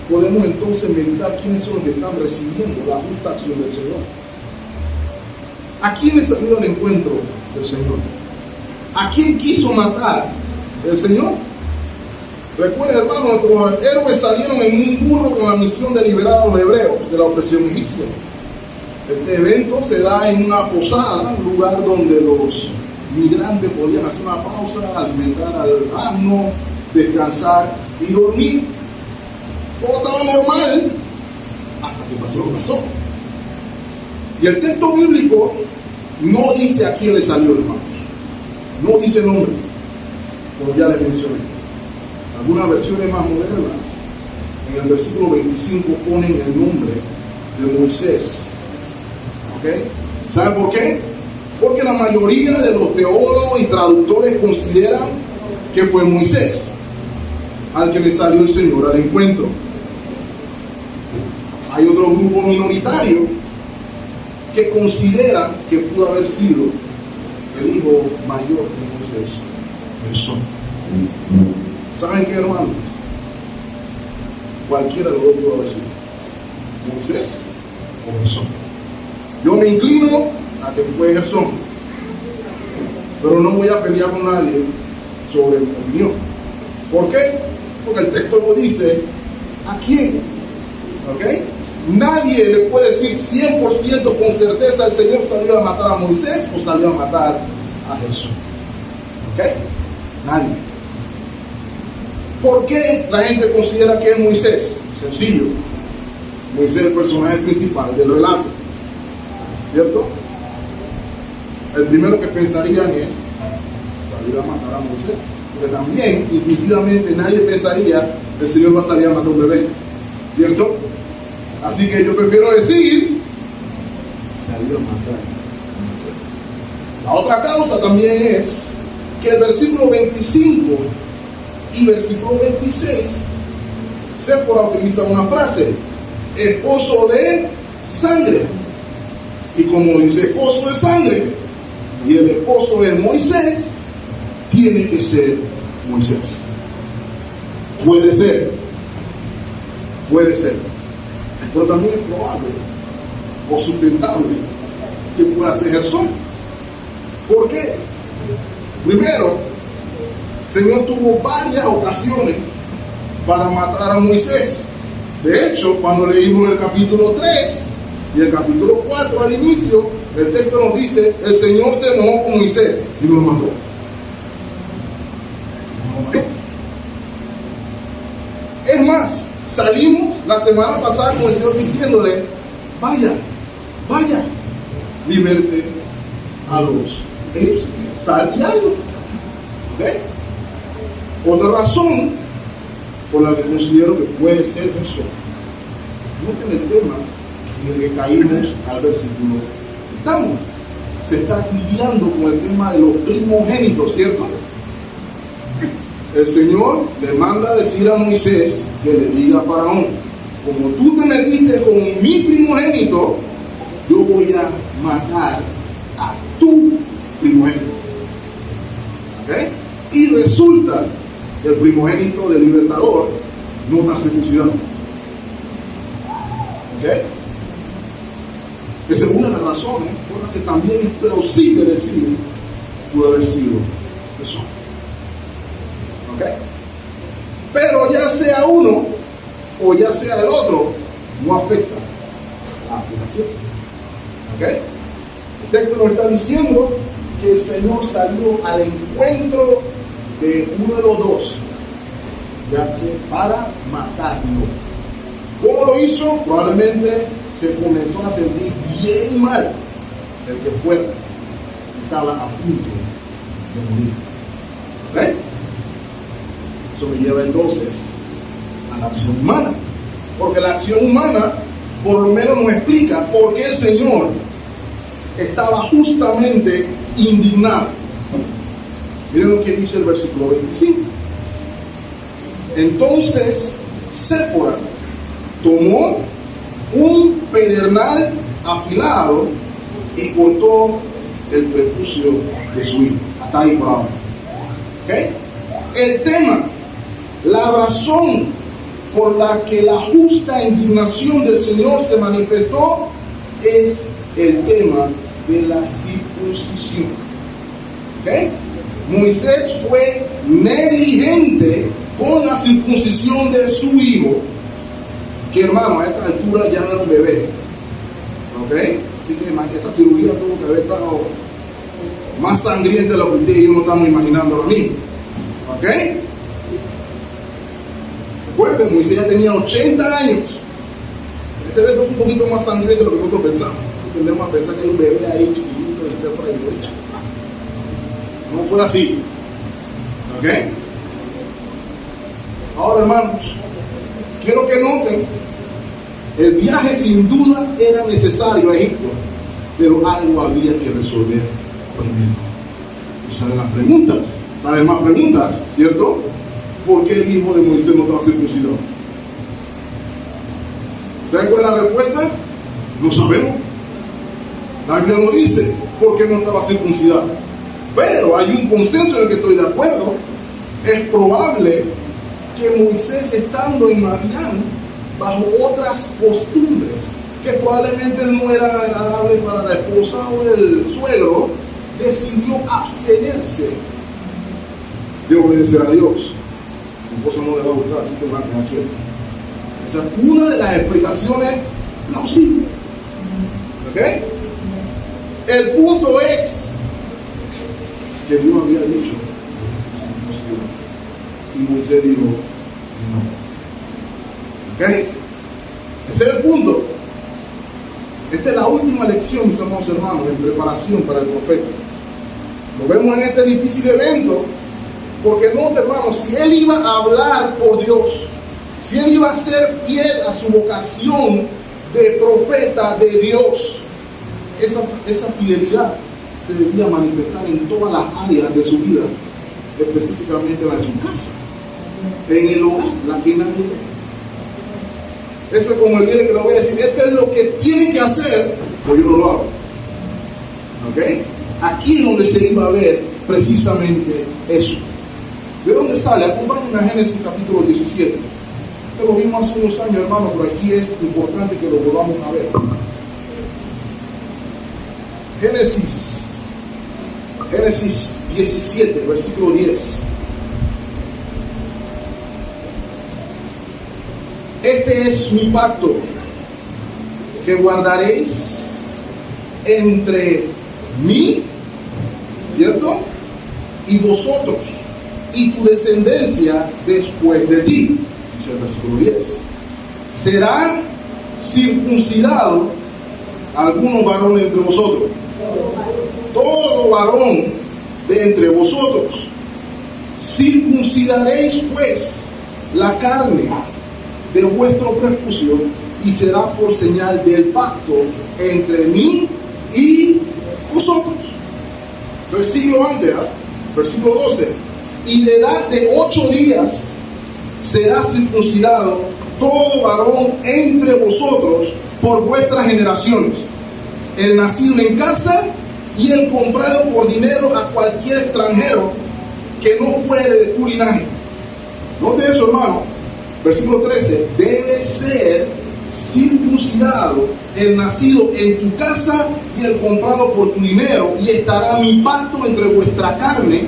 podemos entonces meditar quiénes son los que están recibiendo la justa acción del Señor. ¿A quiénes salió al encuentro del Señor? ¿A quién quiso matar el Señor? Recuerden, hermanos, nuestros héroes salieron en un burro con la misión de liberar a los hebreos de la opresión egipcia. Este evento se da en una posada, un lugar donde los migrantes podían hacer una pausa, alimentar al asno, descansar y dormir. Todo estaba normal hasta que pasó lo que pasó. Y el texto bíblico no dice a quién le salió, hermanos. No dice nombre, como ya les mencioné. Algunas versiones más modernas, en el versículo 25 ponen el nombre de Moisés. ¿Ok? ¿Saben por qué? Porque la mayoría de los teólogos y traductores consideran que fue Moisés al que le salió el Señor al encuentro. Hay otro grupo minoritario que considera que pudo haber sido el hijo mayor de Moisés, el Son. ¿Saben qué, hermanos? Cualquiera de los dos pudo haber sido Moisés o Gersón. Yo me inclino a que fue Gersón, pero no voy a pelear con nadie sobre mi opinión. ¿Por qué? Porque el texto no dice a quién. ¿Ok? Nadie le puede decir 100% con certeza el Señor salió a matar a Moisés o salió a matar a Jesús. ¿Ok? Nadie. ¿Por qué la gente considera que es Moisés? Sencillo. Moisés es el personaje principal del relato. ¿Cierto? El primero que pensarían es salir a matar a Moisés. Porque también, intuitivamente, nadie pensaría que el Señor va a salir a matar a un bebé. ¿Cierto? Así que yo prefiero decir salir a matar a Moisés. La otra causa también es que el versículo 25 y versículo 26 Séfora utiliza una frase: esposo de sangre. Y como dice esposo de sangre y el esposo es Moisés, tiene que ser Moisés. Puede ser, pero también es probable o sustentable que pueda ser Gersón. ¿Por qué? Primero, el Señor tuvo varias ocasiones para matar a Moisés. De hecho, cuando leímos el capítulo 3 y el capítulo 4 al inicio, el texto nos dice: el Señor se enojó con Moisés y lo mató. Es más, salimos la semana pasada con el Señor diciéndole: vaya, liberte a los egipcios, sal y algo. ¿Okay? Otra razón por la que considero que puede ser eso, no en el tema en el que caímos al versículo que estamos. Se está lidiando con el tema de los primogénitos, ¿cierto? El Señor le manda a decir a Moisés que le diga a Faraón: como tú te metiste con mi primogénito, yo voy a matar a tu primogénito. ¿Okay? Y resulta que el primogénito del libertador no está circuncidado. ¿Okay? Esa es una de las razones por las que también es plausible decir pudo haber sido eso. ¿Okay? Pero ya sea uno o ya sea el otro, no afecta la aplicación. ¿Okay? El texto nos está diciendo que el Señor salió al encuentro de uno de los dos, ya sea para matarlo. ¿Cómo lo hizo? Probablemente se comenzó a sentir bien mal el que fuera, estaba a punto de morir. ¿Okay? Eso me lleva entonces a la acción humana, porque la acción humana por lo menos nos explica por qué el Señor estaba justamente indignado. Miren lo que dice el versículo 25. Entonces Séfora tomó un pedernal afilado y cortó el prepucio de su hijo. Hasta ahí por ahora. ¿Okay? El tema, la razón por la que la justa indignación del Señor se manifestó es el tema de la circuncisión. ¿Okay? Moisés fue negligente con la circuncisión de su hijo, que, hermano, a esta altura ya no era un bebé. ¿Ok? Así que esa cirugía tuvo que haber estado más sangrienta de lo que ustedes y yo no estamos imaginando ahora mismo. ¿Ok? Recuerden, Moisés ya tenía 80 años. Este evento fue un poquito más sangriento de lo que nosotros pensamos. Tendemos a pensar que hay un bebé ahí chiquitito y se fue ahí. No fue así. ¿Ok? Ahora, hermanos, quiero que noten, el viaje sin duda era necesario a Egipto, pero algo había que resolver primero. Y salen las preguntas, salen más preguntas, ¿cierto? ¿Por qué el hijo de Moisés no estaba circuncidado? ¿Saben cuál es la respuesta? No sabemos. La Biblia no dice por qué no estaba circuncidado. Pero hay un consenso en el que estoy de acuerdo. Es probable que Moisés, estando en Madián, bajo otras costumbres que probablemente no eran agradables para la esposa o el suegro, decidió abstenerse de obedecer a Dios. A mi esposa no le va a gustar, así que van aquí. Esa es una de las explicaciones plausibles. ¿Ok? El punto es que Dios había dicho circuncisión. Y Moisés dijo, no. ¿Ok? Ese es el punto. Esta es la última lección, mis amados hermanos, en preparación para el profeta. Lo vemos en este difícil evento, porque no, hermanos, si él iba a hablar por Dios, si él iba a ser fiel a su vocación de profeta de Dios, esa fidelidad se debía manifestar en todas las áreas de su vida, específicamente la de su casa, en el hogar, la que nadie ve. Eso es como el día que le voy a decir, esto es lo que tiene que hacer, pues yo no lo hago. ¿Ok? Aquí es donde se iba a ver precisamente eso. ¿De dónde sale? Acompáñenme a Génesis capítulo 17. Esto lo vimos hace unos años, hermano, pero aquí es importante que lo volvamos a ver. Génesis 17, versículo 10. Este es mi pacto que guardaréis entre mí, ¿cierto? Y vosotros, y tu descendencia después de ti. Dice el versículo 10. Será circuncidado algunos varones entre vosotros. Todo varón de entre vosotros. Circuncidaréis pues la carne de vuestra prepucio, y será por señal del pacto entre mí y vosotros. Versículo antes, versículo 12. Y de edad de 8 días será circuncidado todo varón entre vosotros por vuestras generaciones, el nacido en casa y el comprado por dinero a cualquier extranjero que no fuere de tu linaje. Note eso, hermano. Versículo 13, debe ser circuncidado el nacido en tu casa y el comprado por tu dinero, y estará mi pacto entre vuestra carne,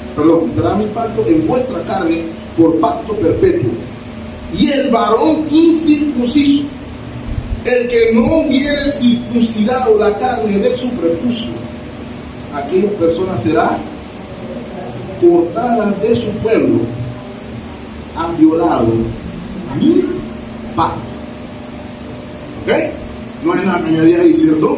estará mi pacto en vuestra carne por pacto perpetuo. Y el varón incircunciso, el que no hubiere circuncidado la carne de su prepucio, aquella persona será cortada de su pueblo, han violado mi pacto. ¿Ok? No hay nada que añadir ahí, ¿cierto?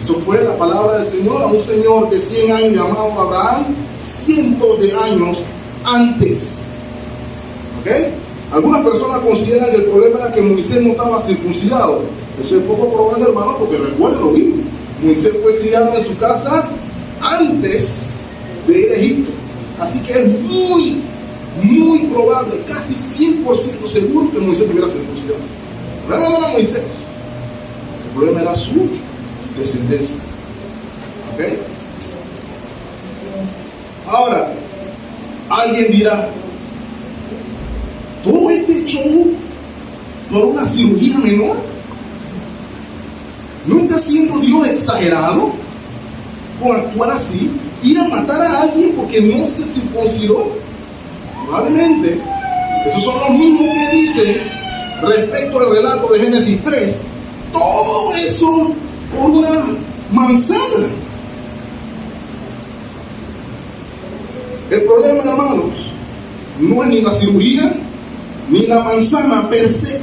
Eso fue la palabra del Señor a un señor de 100 años llamado Abraham, cientos de años antes. ¿Ok? Algunas personas consideran que el problema era que Moisés no estaba circuncidado. Eso es poco probable, hermano, porque recuerden lo mismo. Moisés fue criado en su casa antes de ir a Egipto. Así que es muy probable, casi 100% seguro que Moisés hubiera circuncidado. El problema no era Moisés, el problema era su descendencia. ¿Ok? Ahora, alguien dirá, ¿todo este show por una cirugía menor? ¿No está siendo Dios exagerado con actuar así? ¿Ir a matar a alguien porque no se circuncidó? Probablemente, esos son los mismos que dicen respecto al relato de Génesis 3, todo eso por una manzana. El problema, hermanos, no es ni la cirugía ni la manzana per se,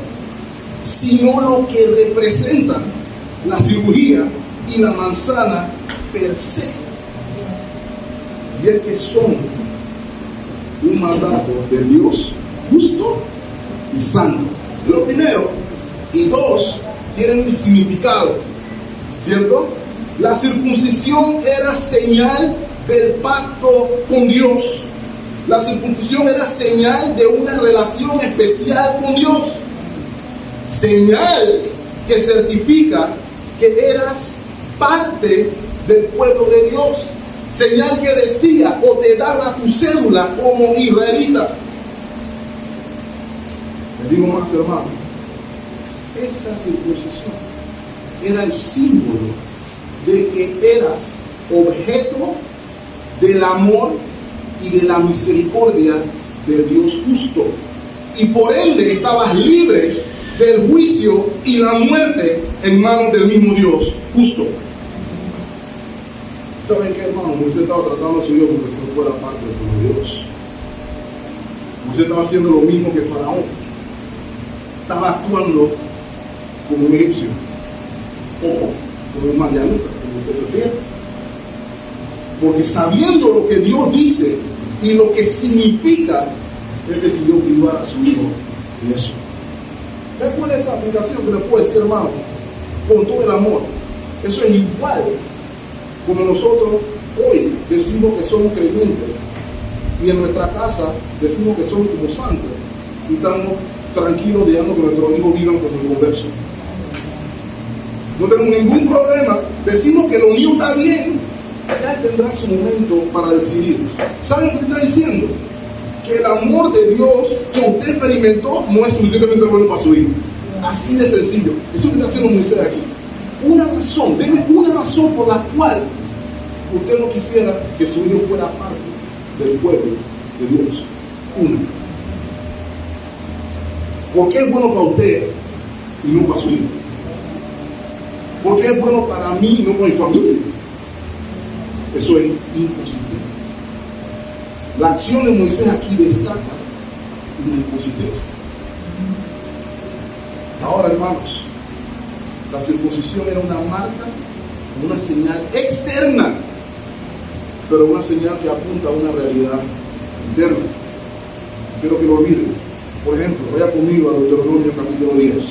sino lo que representan la cirugía y la manzana per se. Y es que son un mandato de Dios justo y santo. Lo primero. Y dos, tienen un significado, ¿cierto? La circuncisión era señal del pacto con Dios. La circuncisión era señal de una relación especial con Dios. Señal que certifica que eras parte del pueblo de Dios. Señal que decía o te daba tu cédula como israelita. Les digo más, hermano, esa circuncisión era el símbolo de que eras objeto del amor y de la misericordia del Dios justo, y por ende estabas libre del juicio y la muerte en manos del mismo Dios justo. ¿Saben qué, hermano? Moisés estaba tratando a su Dios como si no fuera parte del pueblo de Dios. Moisés estaba haciendo lo mismo que Faraón. Estaba actuando como un egipcio o como un madianita, como usted prefiere. Porque sabiendo lo que Dios dice y lo que significa, él decidió privar a su hijo de eso. ¿Sabe cuál es esa aplicación que le puedo decir, hermano? Con todo el amor. Eso es igual como nosotros hoy decimos que somos creyentes y en nuestra casa decimos que somos como santos y estamos tranquilos dejando que nuestros hijos vivan como inconversos. No tenemos ningún problema, decimos que lo mío está bien, ya tendrá su momento para decidir. ¿Saben qué te está diciendo? Que el amor de Dios que usted experimentó no es suficientemente bueno para su hijo. Así de sencillo. Eso que está haciendo Moisés aquí. Una razón, denme una razón por la cual usted no quisiera que su hijo fuera parte del pueblo de Dios. Una. ¿Por qué es bueno para usted y no para su hijo? ¿Por qué es bueno para mí y no para mi familia? Eso es inconsistente. La acción de Moisés aquí destaca una inconsistencia. Ahora, hermanos, la circuncisión era una marca, una señal externa, pero una señal que apunta a una realidad interna. Quiero que lo olviden. Por ejemplo, vaya conmigo a Deuteronomio capítulo 10.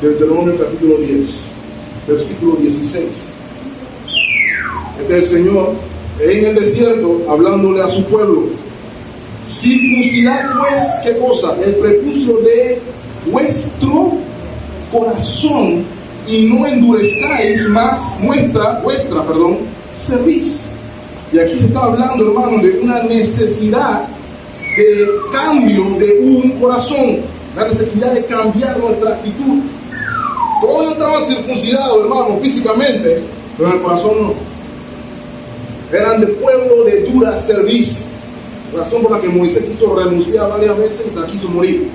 Deuteronomio capítulo 10, versículo 16. Este es el Señor en el desierto hablándole a su pueblo. Circuncidad pues, ¿qué cosa? El prepucio de vuestro corazón y no endurezcáis más vuestra cerviz. Y aquí se está hablando, hermano, de una necesidad de cambio de un corazón, la necesidad de cambiar nuestra actitud. Todos estaban circuncidados, hermano, físicamente, pero en el corazón no. Eran de pueblo de dura cerviz. Razón por la que Moisés quiso renunciar varias veces y hasta quiso morir.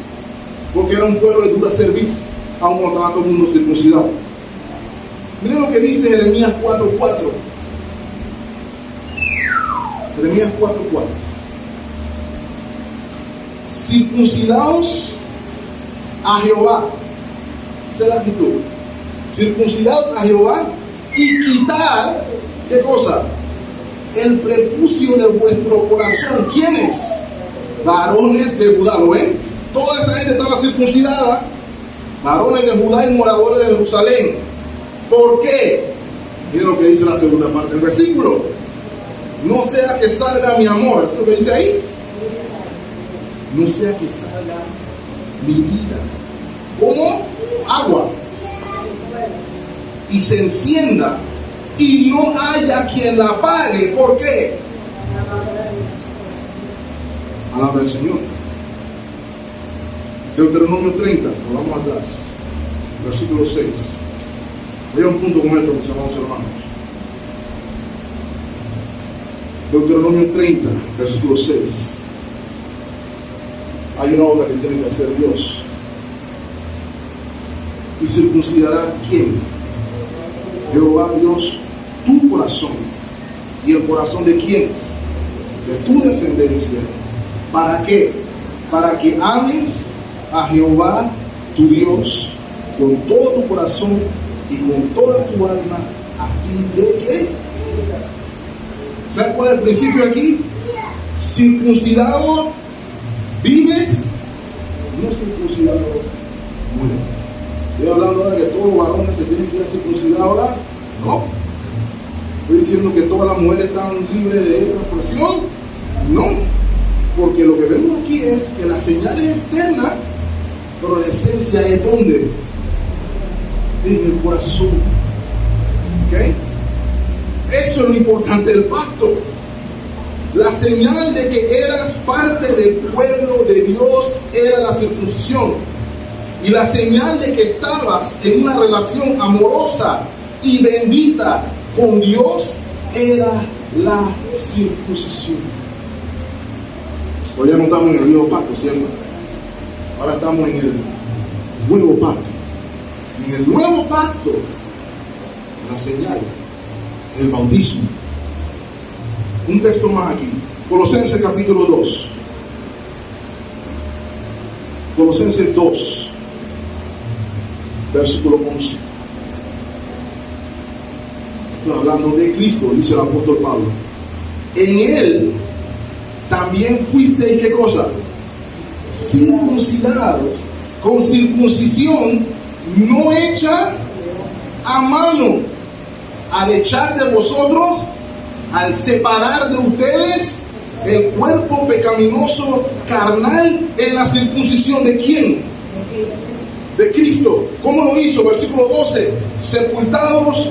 Porque era un pueblo de dura cerviz, aún no estaba todo el mundo circuncidado. Miren lo que dice Jeremías 4:4. Jeremías 4:4. Circuncidaos a Jehová. Esa es la actitud. Circuncidaos a Jehová y quitar, ¿qué cosa? El prepucio de vuestro corazón. ¿Quiénes? Varones de Judá. ¿Lo ven? Toda esa gente estaba circuncidada. Varones de Judá y moradores de Jerusalén. ¿Por qué? Miren lo que dice la segunda parte del versículo. No sea que salga mi amor. ¿Eso es lo que dice ahí? No sea que salga mi vida como agua y se encienda y no haya quien la apague. ¿Por qué? Palabra del Señor. Deuteronomio 30, vamos atrás, versículo 6. Voy a un punto con esto, mis amados hermanos. Deuteronomio 30, versículo 6. Hay una obra que tiene que hacer Dios. ¿Y circuncidará quién? Jehová Dios tu corazón. ¿Y el corazón de quién? De tu descendencia. ¿Para qué? Para que ames a Jehová tu Dios con todo tu corazón y con toda tu alma, a fin de que, ¿sabes cuál es el principio aquí? Circuncidado vives, no circuncidado mueres. Estoy hablando ahora que todos los varones se tienen que ir a circuncidar ahora. No. Estoy diciendo que todas las mujeres están libres de esta expresión. No. Porque lo que vemos aquí es que la señal es externa, pero la esencia es ¿dónde? En el corazón. ¿Ok? Eso es lo importante del pacto. La señal de que eras parte del pueblo de Dios era la circuncisión. Y la señal de que estabas en una relación amorosa y bendita con Dios era la circuncisión. Hoy ya no estamos en el viejo pacto, ¿cierto? Ahora estamos en el nuevo pacto. En el nuevo pacto, la señal, el bautismo. Un texto más aquí. Colosenses capítulo 2. Colosenses 2, versículo 11. Estoy hablando de Cristo, dice el apóstol Pablo. En Él también fuisteis, ¿qué cosa? Circuncidados, con circuncisión no hecha a mano, al echar de vosotros, al separar de ustedes el cuerpo pecaminoso carnal en la circuncisión ¿de quién? De Cristo. ¿Cómo lo hizo? Versículo 12. Sepultados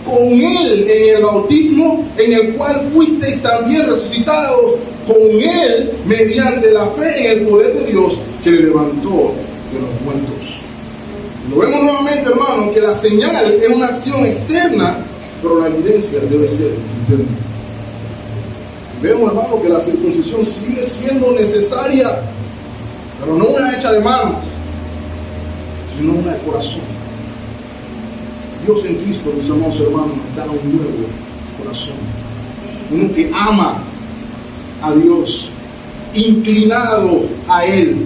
con Él en el bautismo, en el cual fuisteis también resucitados con Él mediante la fe en el poder de Dios que le levantó de los muertos. Lo vemos nuevamente, hermano, que la señal es una acción externa, pero la evidencia debe ser interna. Vemos, hermano, que la circuncisión sigue siendo necesaria, pero no una hecha de manos, sino una de corazón. Dios en Cristo, mis amados hermanos, nos da un nuevo corazón. Uno que ama a Dios, inclinado a Él.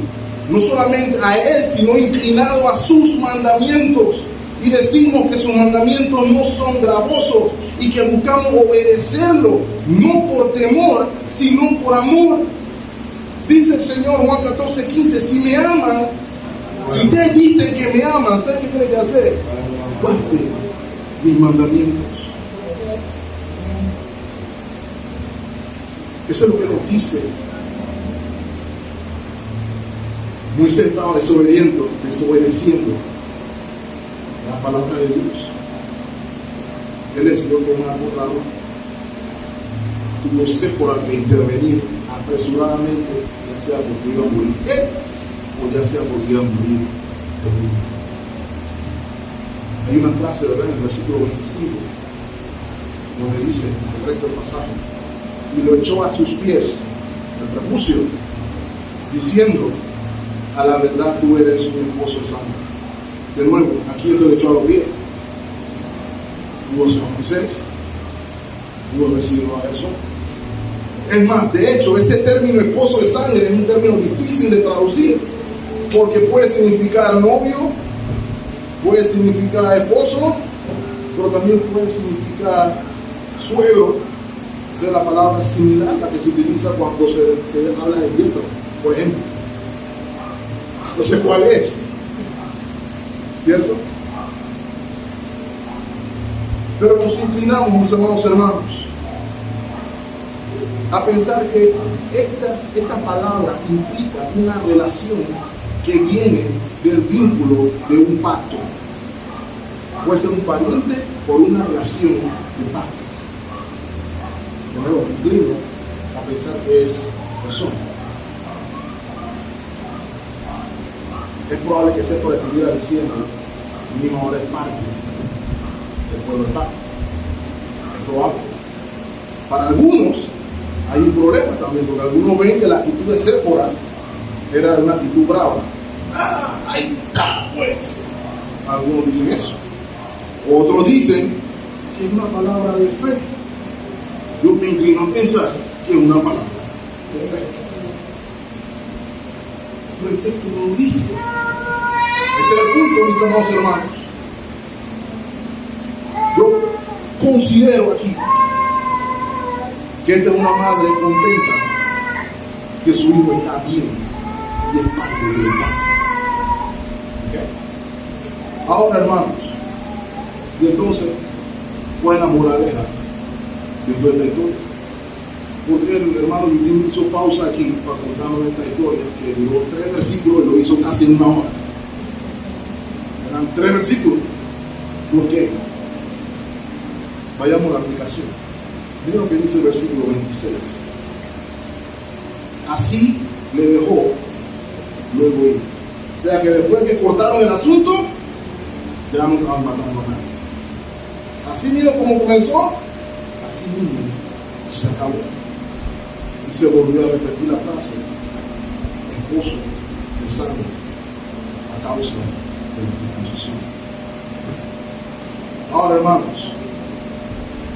No solamente a Él, sino inclinado a sus mandamientos. Y decimos que sus mandamientos no son gravosos y que buscamos obedecerlo, no por temor, sino por amor. Dice el Señor Juan 14:15, si me aman, si ustedes dicen que me aman, ¿saben qué tienen que hacer? Guarden mis mandamientos. Eso es lo que nos dice. Moisés estaba desobedeciendo la palabra de Dios. Él decidió tomar otra ruta. Tuvo Séfora que intervenir apresuradamente, ya sea porque iba a morir él o ya sea porque iba a morir él. Hay una frase, ¿verdad?, en el versículo 25, donde dice, el resto del pasaje, y lo echó a sus pies, el prepucio, diciendo, a la verdad tú eres un esposo de sangre. De nuevo, aquí se le echó a los pies. Pudo ser Moisés, pudo haber sido a eso. Es más, de hecho, ese término esposo de sangre es un término difícil de traducir, porque puede significar novio, puede significar esposo, pero también puede significar suegro. Esa es la palabra similar, la que se utiliza cuando se habla de Dietro, por ejemplo. No sé cuál es, ¿cierto? Pero nos inclinamos, mis amados hermanos, a pensar que esta palabra implica una relación que viene del vínculo de un pacto. Puede ser un pariente por una relación de pacto. De nuevo, me inclino a pensar que es persona. Es probable que Séfora estuviera diciendo, mi hijo ahora es parte del pueblo de pacto. Es probable. Para algunos hay un problema también, porque algunos ven que la actitud de Séfora era una actitud brava. ¡Ah, ahí está, pues! Algunos dicen eso. Otros dicen que es una palabra de fe. Yo me inclino a pensar que es una palabra de fe. Pero el texto no lo dice. Ese es el punto, mis amados hermanos. Yo considero aquí que esta es una madre contenta que su hijo está bien y es parte del pacto. ¿Okay? Ahora, hermanos, y entonces, ¿cuál es la moraleja de toda esta historia? Porque el hermano Luis hizo pausa aquí para contarnos esta historia, que duró 3 versículos y lo hizo casi en 1 hora. Eran 3 versículos. ¿Por qué? Vayamos a la aplicación. Mira lo que dice el versículo 26. Así le dejó luego ir. O sea que después que cortaron el asunto, ya no estaban matando a nadie. Así mismo como comenzó, así mismo se acabó. Y se volvió a repetir la frase, esposo de sangre, a causa de la circuncisión. Ahora, hermanos,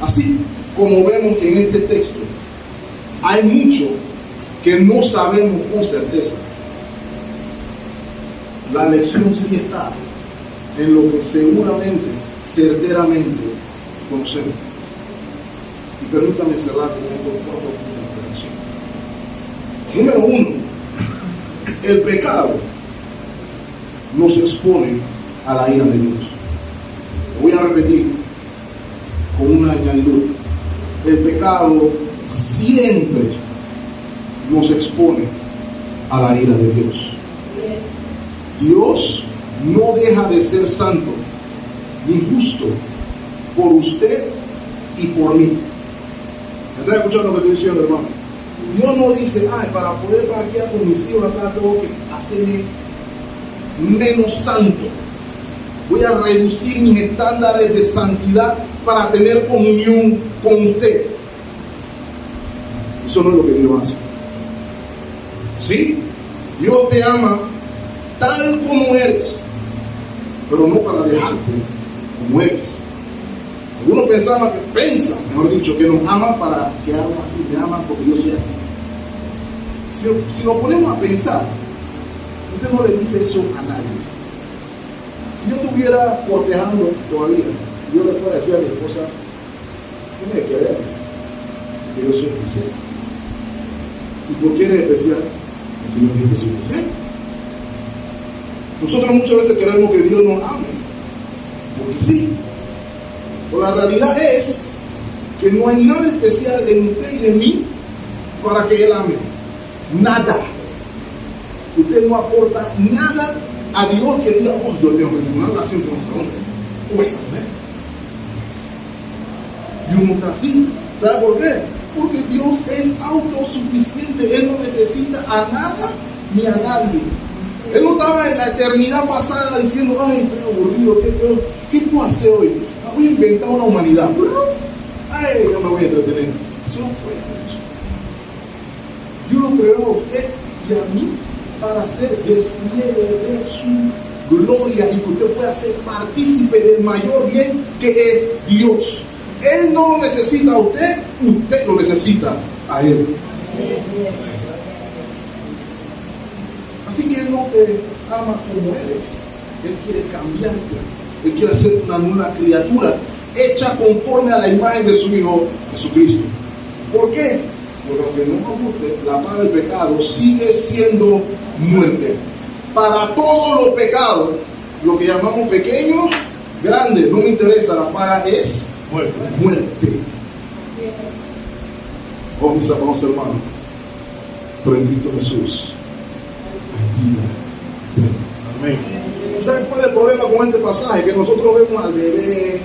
así como vemos que en este texto hay mucho que no sabemos con certeza. La lección sí está en lo que seguramente, certeramente conocemos. Y permítame cerrar con estos 4 puntos de reflexión. Número 1, el pecado nos expone a la ira de Dios. Lo voy a repetir con una añadidura. El pecado siempre nos expone a la ira de Dios. Dios no deja de ser santo ni justo por usted y por mí. ¿Me está escuchando lo que estoy diciendo, hermano? Dios no dice, para poder parquear con mis hijos acá tengo que hacerme menos santo. Voy a reducir mis estándares de santidad para tener comunión con usted. Eso no es lo que Dios hace. Sí, Dios te ama tal como eres, pero no para dejarte como eres. Algunos piensan, mejor dicho, que nos aman para quedarnos así, me aman porque yo soy así. Si nos ponemos a pensar, usted no le dice eso a nadie. Si yo estuviera cortejando todavía, yo le puedo decir a mi esposa, tiene que ver que yo soy especial. ¿Y por qué eres especial? Porque yo digo que soy especial. Nosotros muchas veces queremos que Dios nos ame, porque sí. Pero la realidad es que no hay nada especial en usted y en mí para que Él ame. Nada. Usted no aporta nada a Dios que diga, yo tengo que tener una relación con ese hombre o esa mujer. Y uno está así. ¿Sabe por qué? Porque Dios es autosuficiente. Él no necesita a nada ni a nadie. Él no estaba en la eternidad pasada diciendo, estoy aburrido, ¿qué puedo hacer hoy? Voy a inventar una humanidad. Yo me voy a entretener. Eso no fue eso. Dios lo creó a usted y a mí para hacer despliegue de su gloria y que usted pueda ser partícipe del mayor bien que es Dios. Él no lo necesita a usted lo necesita a Él. Así que Él no te ama como eres. Él quiere cambiarte. Él quiere hacer una nueva criatura hecha conforme a la imagen de su Hijo Jesucristo. ¿Por qué? Porque aunque no nos guste, la paga del pecado sigue siendo muerte. Para todos los pecados, lo que llamamos pequeños, grandes, no me interesa, la paga es muerte. Oh, mis amados hermanos, pero en Cristo Jesús hay vida eterna. Amén. ¿Saben cuál es el problema con este pasaje? Que nosotros vemos al bebé,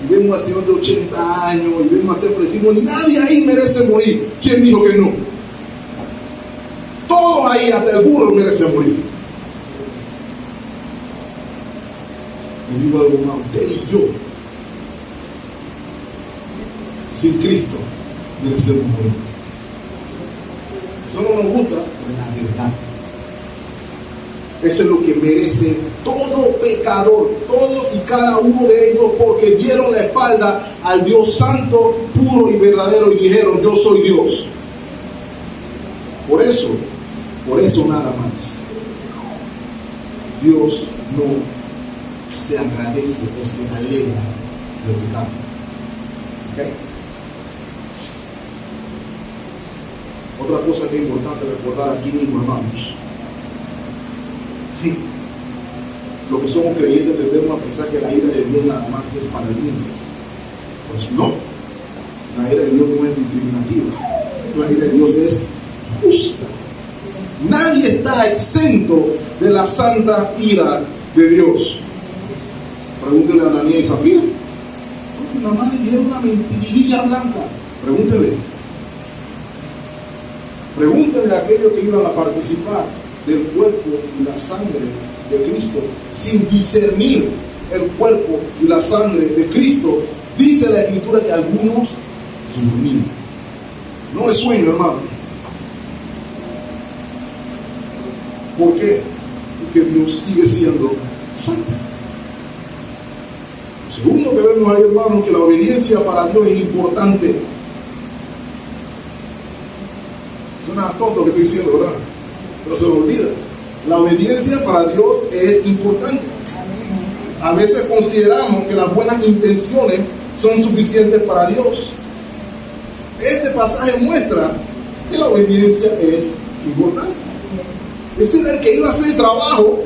y vemos al señor de 80 años, y vemos a ser preciso, nadie ahí merece morir. ¿Quién dijo que no? Todos ahí, hasta el burro merece morir. Y digo algo más, usted y yo, sin Cristo, merecemos morir. Eso no nos gusta, pero la verdad. Eso es lo que merece todo pecador, todos y cada uno de ellos, porque dieron la espalda al Dios santo, puro y verdadero, y dijeron, yo soy Dios. Por eso nada más, Dios no se agradece o se alegra del pecado. ¿Okay? Otra cosa que es importante recordar aquí mismo, hermanos. Los que somos creyentes debemos pensar que la ira de Dios nada más es para el mundo. Pues no, la ira de Dios no es discriminativa, la ira de Dios es justa. Nadie está exento de la santa ira de Dios. Pregúntele a Ananías y Zafira. Nada más le dieron una mentirilla blanca. Pregúntele a aquellos que iban a participar del cuerpo y la sangre de Cristo sin discernir el cuerpo y la sangre de Cristo. Dice la Escritura que algunos se dormían. No es sueño, hermano. ¿Por qué? Porque Dios sigue siendo santo. Lo segundo que vemos ahí, hermano, que la obediencia para Dios es importante. Suena tonto lo que estoy diciendo, ¿verdad? Pero se me olvida. La obediencia para Dios es importante. A veces consideramos que las buenas intenciones son suficientes para Dios. Este pasaje muestra que la obediencia es importante. Ese era el que iba a hacer el trabajo,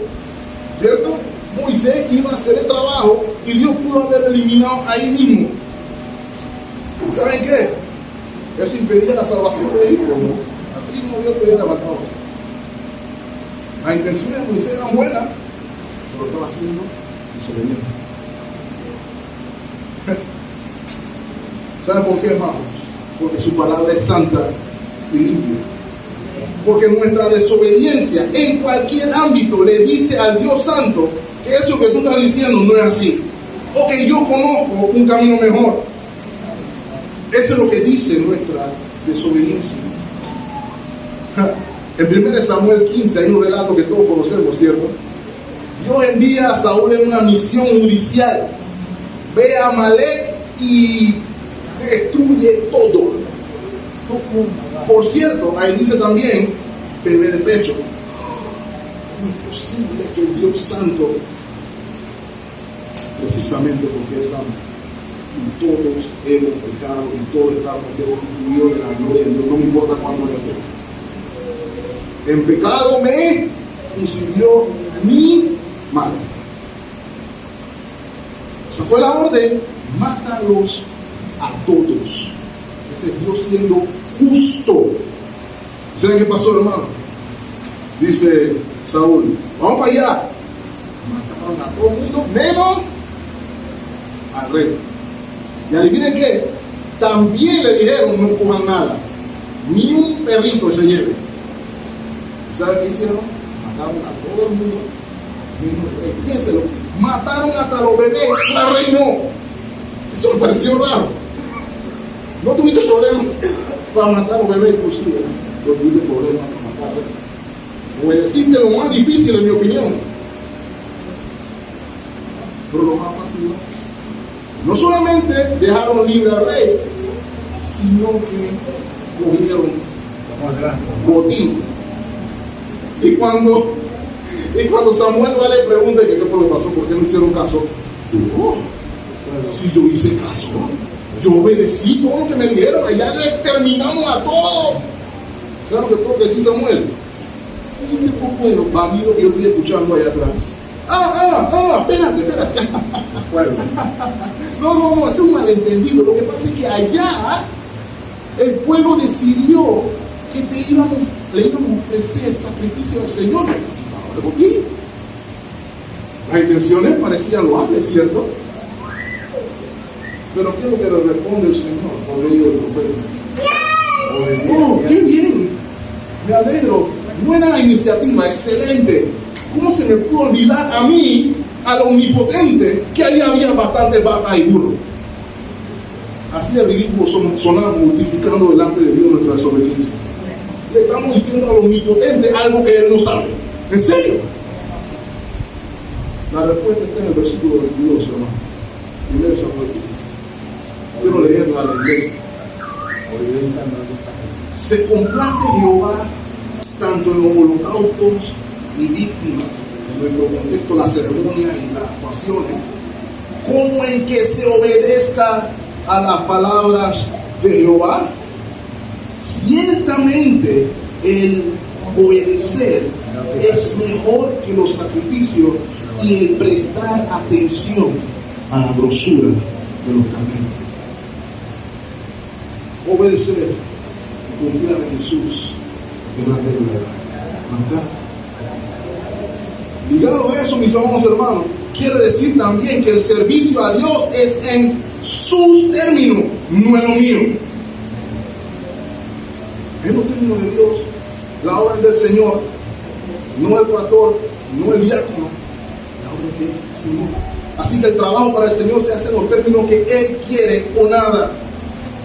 ¿cierto? Moisés iba a hacer el trabajo y Dios pudo haber eliminado ahí mismo. ¿Y saben qué? Eso impedía la salvación de Egipto, ¿no? Así como Dios podía levantar. Las intenciones de Moisés eran buenas, pero estaba haciendo desobediente. ¿Saben por qué, hermanos? Porque su palabra es santa y limpia. Porque nuestra desobediencia en cualquier ámbito le dice al Dios Santo que eso que tú estás diciendo no es así, o que yo conozco un camino mejor. Eso es lo que dice nuestra desobediencia. En 1 Samuel 15 hay un relato que todos conocemos, ¿cierto? Dios envía a Saúl en una misión judicial. Ve a Amalek y destruye todo. Por cierto, ahí dice también bebé de pecho. No es posible que el Dios Santo, precisamente porque es santo, y todos hemos pecado y todos estamos destituidos de la gloria de Dios, no me importa cuándo lo tenga. En pecado me incidió mi mano. Esa fue la orden: mátalos a todos. Ese es Dios siendo justo. ¿Saben qué pasó, hermano? Dice Saúl: vamos para allá. Mataron a todo el mundo menos al rey. Y adivinen qué, también le dijeron: no coman nada, ni un perrito que se lleve. ¿Saben qué hicieron? Mataron a todo el mundo menos al rey. Piénselo, mataron hasta los bebés, al rey no. Eso me pareció raro. No tuviste problemas para matar a los bebés, inclusive. No tuviste problemas para matar a los bebés. Obedeciste lo más difícil, en mi opinión. Pero lo más fácil no solamente dejaron libre al rey, sino que cogieron botín. Y cuando Samuel va y le pregunta qué fue lo que pasó, por qué no hicieron caso, no, si yo hice caso, yo obedecí todo lo que me dijeron, allá le terminamos a todos. ¿Saben lo que tuvo que decir Samuel? Y dice: pues bueno, válido que yo estoy escuchando allá atrás. Espérate. Bueno. No, es un malentendido. Lo que pasa es que allá el pueblo decidió que le íbamos a ofrecer el sacrificio al Señor. Las intenciones parecían loables, ¿cierto? Pero ¿qué es lo que le responde el Señor por medio del profeta? ¡Oh, qué bien! Me alegro. Buena la iniciativa, excelente. ¿Cómo se me pudo olvidar a mí, al omnipotente, que ahí había bastantes vacas y burros? Así de ridículo sonamos multiplicando delante de Dios nuestra desobediencia. Le estamos diciendo al omnipotente algo que él no sabe. ¿En serio? La respuesta está en el versículo 22, hermano. 1 Samuel 15. Quiero leerla a la iglesia. Se complace Jehová tanto en los holocaustos y víctimas, en nuestro contexto la ceremonia y las actuaciones, como en que se obedezca a las palabras de Jehová. Ciertamente el obedecer es mejor que los sacrificios y el prestar atención a la grosura de los caminos. Obedecer y confiar en Jesús es la regla. Ligado a eso, mis amados hermanos, quiere decir también que el servicio a Dios es en sus términos, no en lo mío. En los términos de Dios, la obra es del Señor, no el pastor, no el diácono, la obra es del Señor. Así que el trabajo para el Señor se hace en los términos que Él quiere o nada.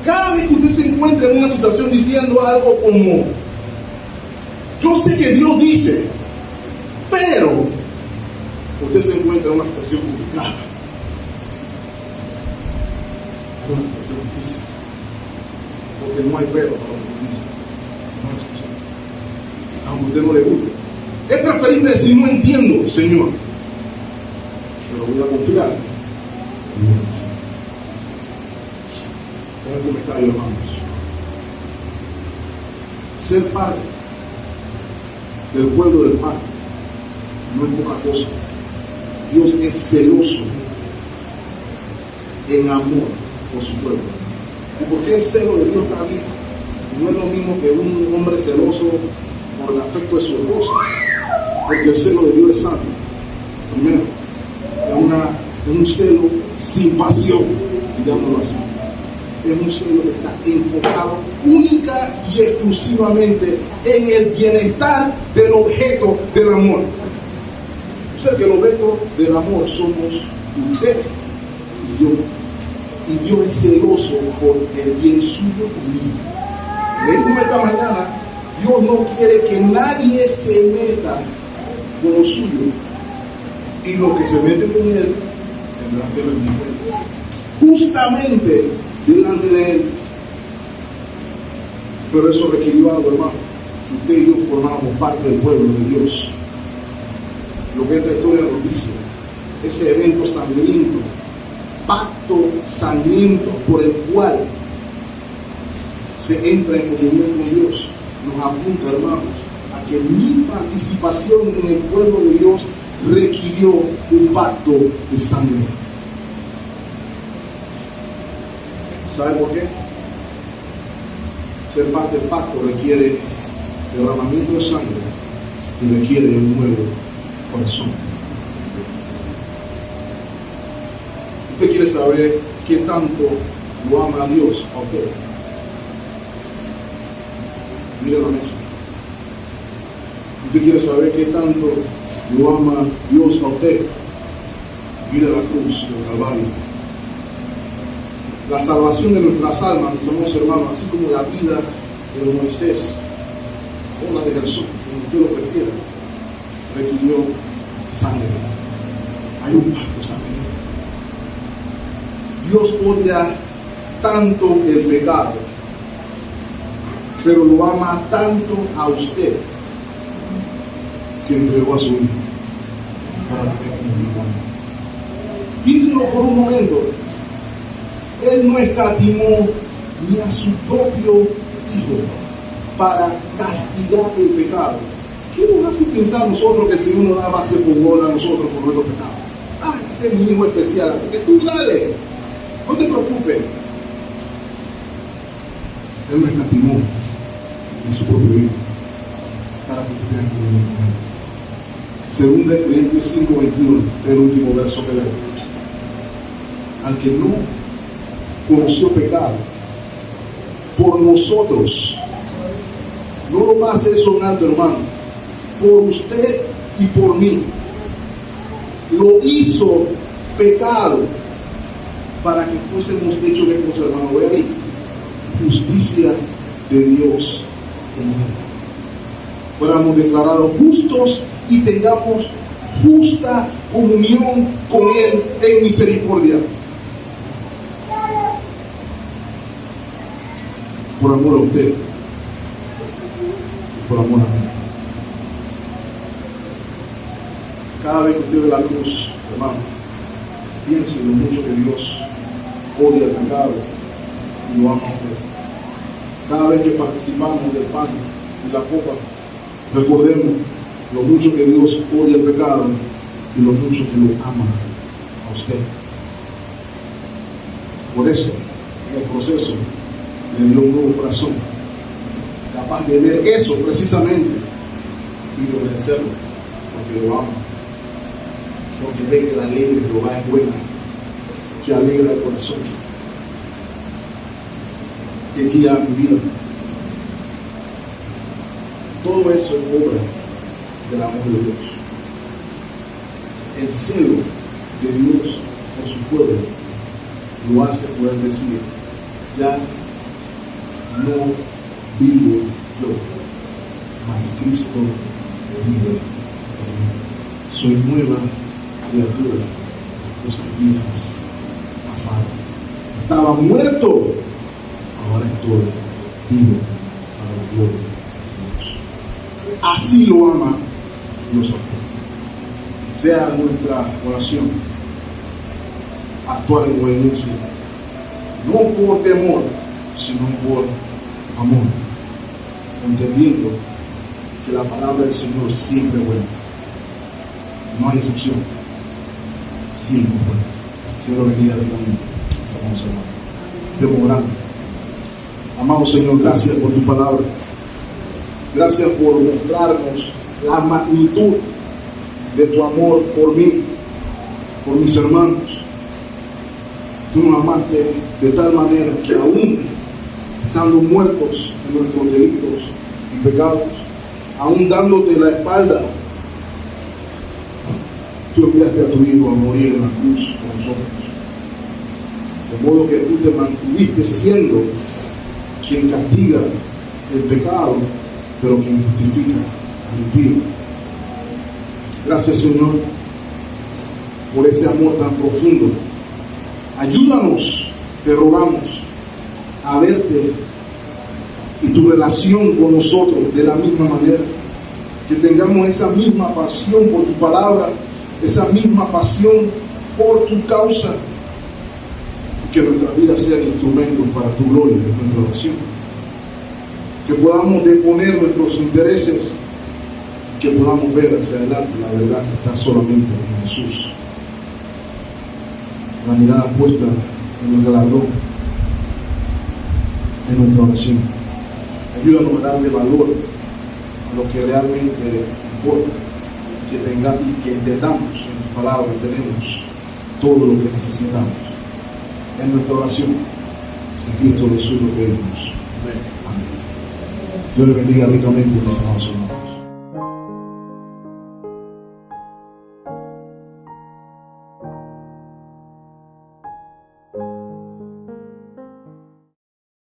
Cada vez que usted se encuentra en una situación diciendo algo como: yo sé que Dios dice, pero usted se encuentra en una situación complicada, es una situación difícil, porque no hay pero para lo que dice, no hay excusa. aunque a usted no le guste. Es preferible decir, no entiendo, Señor, pero voy a confiar en mi Señor. Vean cómo está, hermanos. Ser parte del pueblo del pacto no es poca cosa. Dios es celoso en amor por su pueblo. ¿Y por qué el celo de Dios está bien? No es lo mismo que un hombre celoso por el afecto de su esposa, porque el celo de Dios es santo. Primero, es un celo sin pasión, digámoslo así. Es un celo que está enfocado única y exclusivamente en el bienestar del objeto del amor. O sea que el objeto del amor somos usted y yo. Y Dios es celoso por el bien suyo conmigo. Leímos esta mañana, Dios no quiere que nadie se meta con lo suyo. Y los que se meten con Él tendrán que rendir justamente delante de Él. Pero eso requirió algo, hermano. Usted y yo formamos parte del pueblo de Dios. Lo que esta historia nos dice, ese evento sangriento, pacto sangriento por el cual se entra en comunión con Dios, nos apunta, hermanos, a que mi participación en el pueblo de Dios requirió un pacto de sangre. ¿Sabe por qué? Ser parte del pacto requiere derramamiento de sangre y requiere un nuevo corazón. Usted quiere saber qué tanto lo ama a Dios a usted. Mire la mesa. Usted quiere saber qué tanto lo ama Dios a usted. Mire la cruz del Calvario. La salvación de nuestras almas, mis amados hermanos, así como la vida de Moisés o la de Jesús, como usted lo prefiera, requirió sangre. Hay un pacto sangriento. Dios odia tanto el pecado, pero lo ama tanto a usted que entregó a su Hijo para que tenga. Piénselo por un momento. Él no escatimó ni a su propio Hijo para castigar el pecado. ¿Qué nos hace pensar nosotros que el Señor nos da base por a nosotros por nuestro pecado? Ah, ese es mi hijo especial, así que tú dale, no te preocupes. Él no escatimó ni a su propio Hijo para que ustedes puedan comer. Según de Corintios 5:21, el último verso que leo. Al que no conoció pecado por nosotros, no lo pase eso en alto, hermano, por usted y por mí, lo hizo pecado para que fuésemos hechos de cosas, hermano. Ve ahí, justicia de Dios en él, fuéramos declarados justos y tengamos justa comunión con Él en misericordia. Por amor a usted, por amor a mí. Cada vez que usted ve la cruz, hermano, piense lo mucho que Dios odia el pecado y lo ama a usted. Cada vez que participamos del pan y la copa, recordemos lo mucho que Dios odia el pecado y lo mucho que lo ama a usted. Por eso, en el proceso, le dio un nuevo corazón, capaz de ver eso precisamente y de obedecerlo, porque lo ama, porque ve que la ley de Jehová es buena, que alegra el corazón, que guía mi vida. Todo eso es obra del amor de Dios. El celo de Dios por su pueblo lo hace poder decir: ya no vivo yo, mas Cristo vive en mí. Soy nueva criatura, las cosas viejas pasaron. Estaba muerto, ahora estoy vivo para la gloria de Dios. así lo ama Dios. Sea nuestra oración actuar en obediencia, no por temor, sino por amor, entendiendo que la palabra del Señor siempre es buena. No hay excepción. Siempre es buena. Señor, bendiga ricamente. Estamos orando. Demos orando. Amado Señor, gracias por tu palabra. Gracias por mostrarnos la magnitud de tu amor por mí, por mis hermanos. Tú nos amaste de tal manera que aún estando muertos en nuestros delitos y pecados, aún dándote la espalda, tú enviaste a tu Hijo a morir en la cruz por nosotros. De modo que tú te mantuviste siendo quien castiga el pecado, pero quien justifica al impío. Gracias, Señor, por ese amor tan profundo. Ayúdanos, te rogamos, a verte y tu relación con nosotros de la misma manera. Que tengamos esa misma pasión por tu palabra, esa misma pasión por tu causa. Y que nuestras vidas sean instrumentos para tu gloria en nuestra oración. Que podamos deponer nuestros intereses, que podamos ver hacia adelante la verdad que está solamente en Jesús. La mirada puesta en el galardón, en nuestra oración. Ayúdanos a darle valor a lo que realmente importa, y que entendamos en tu palabra, tenemos todo lo que necesitamos. En nuestra oración, en Cristo Jesús lo pedimos. Amén. Dios le bendiga ricamente, mis amados hermanos.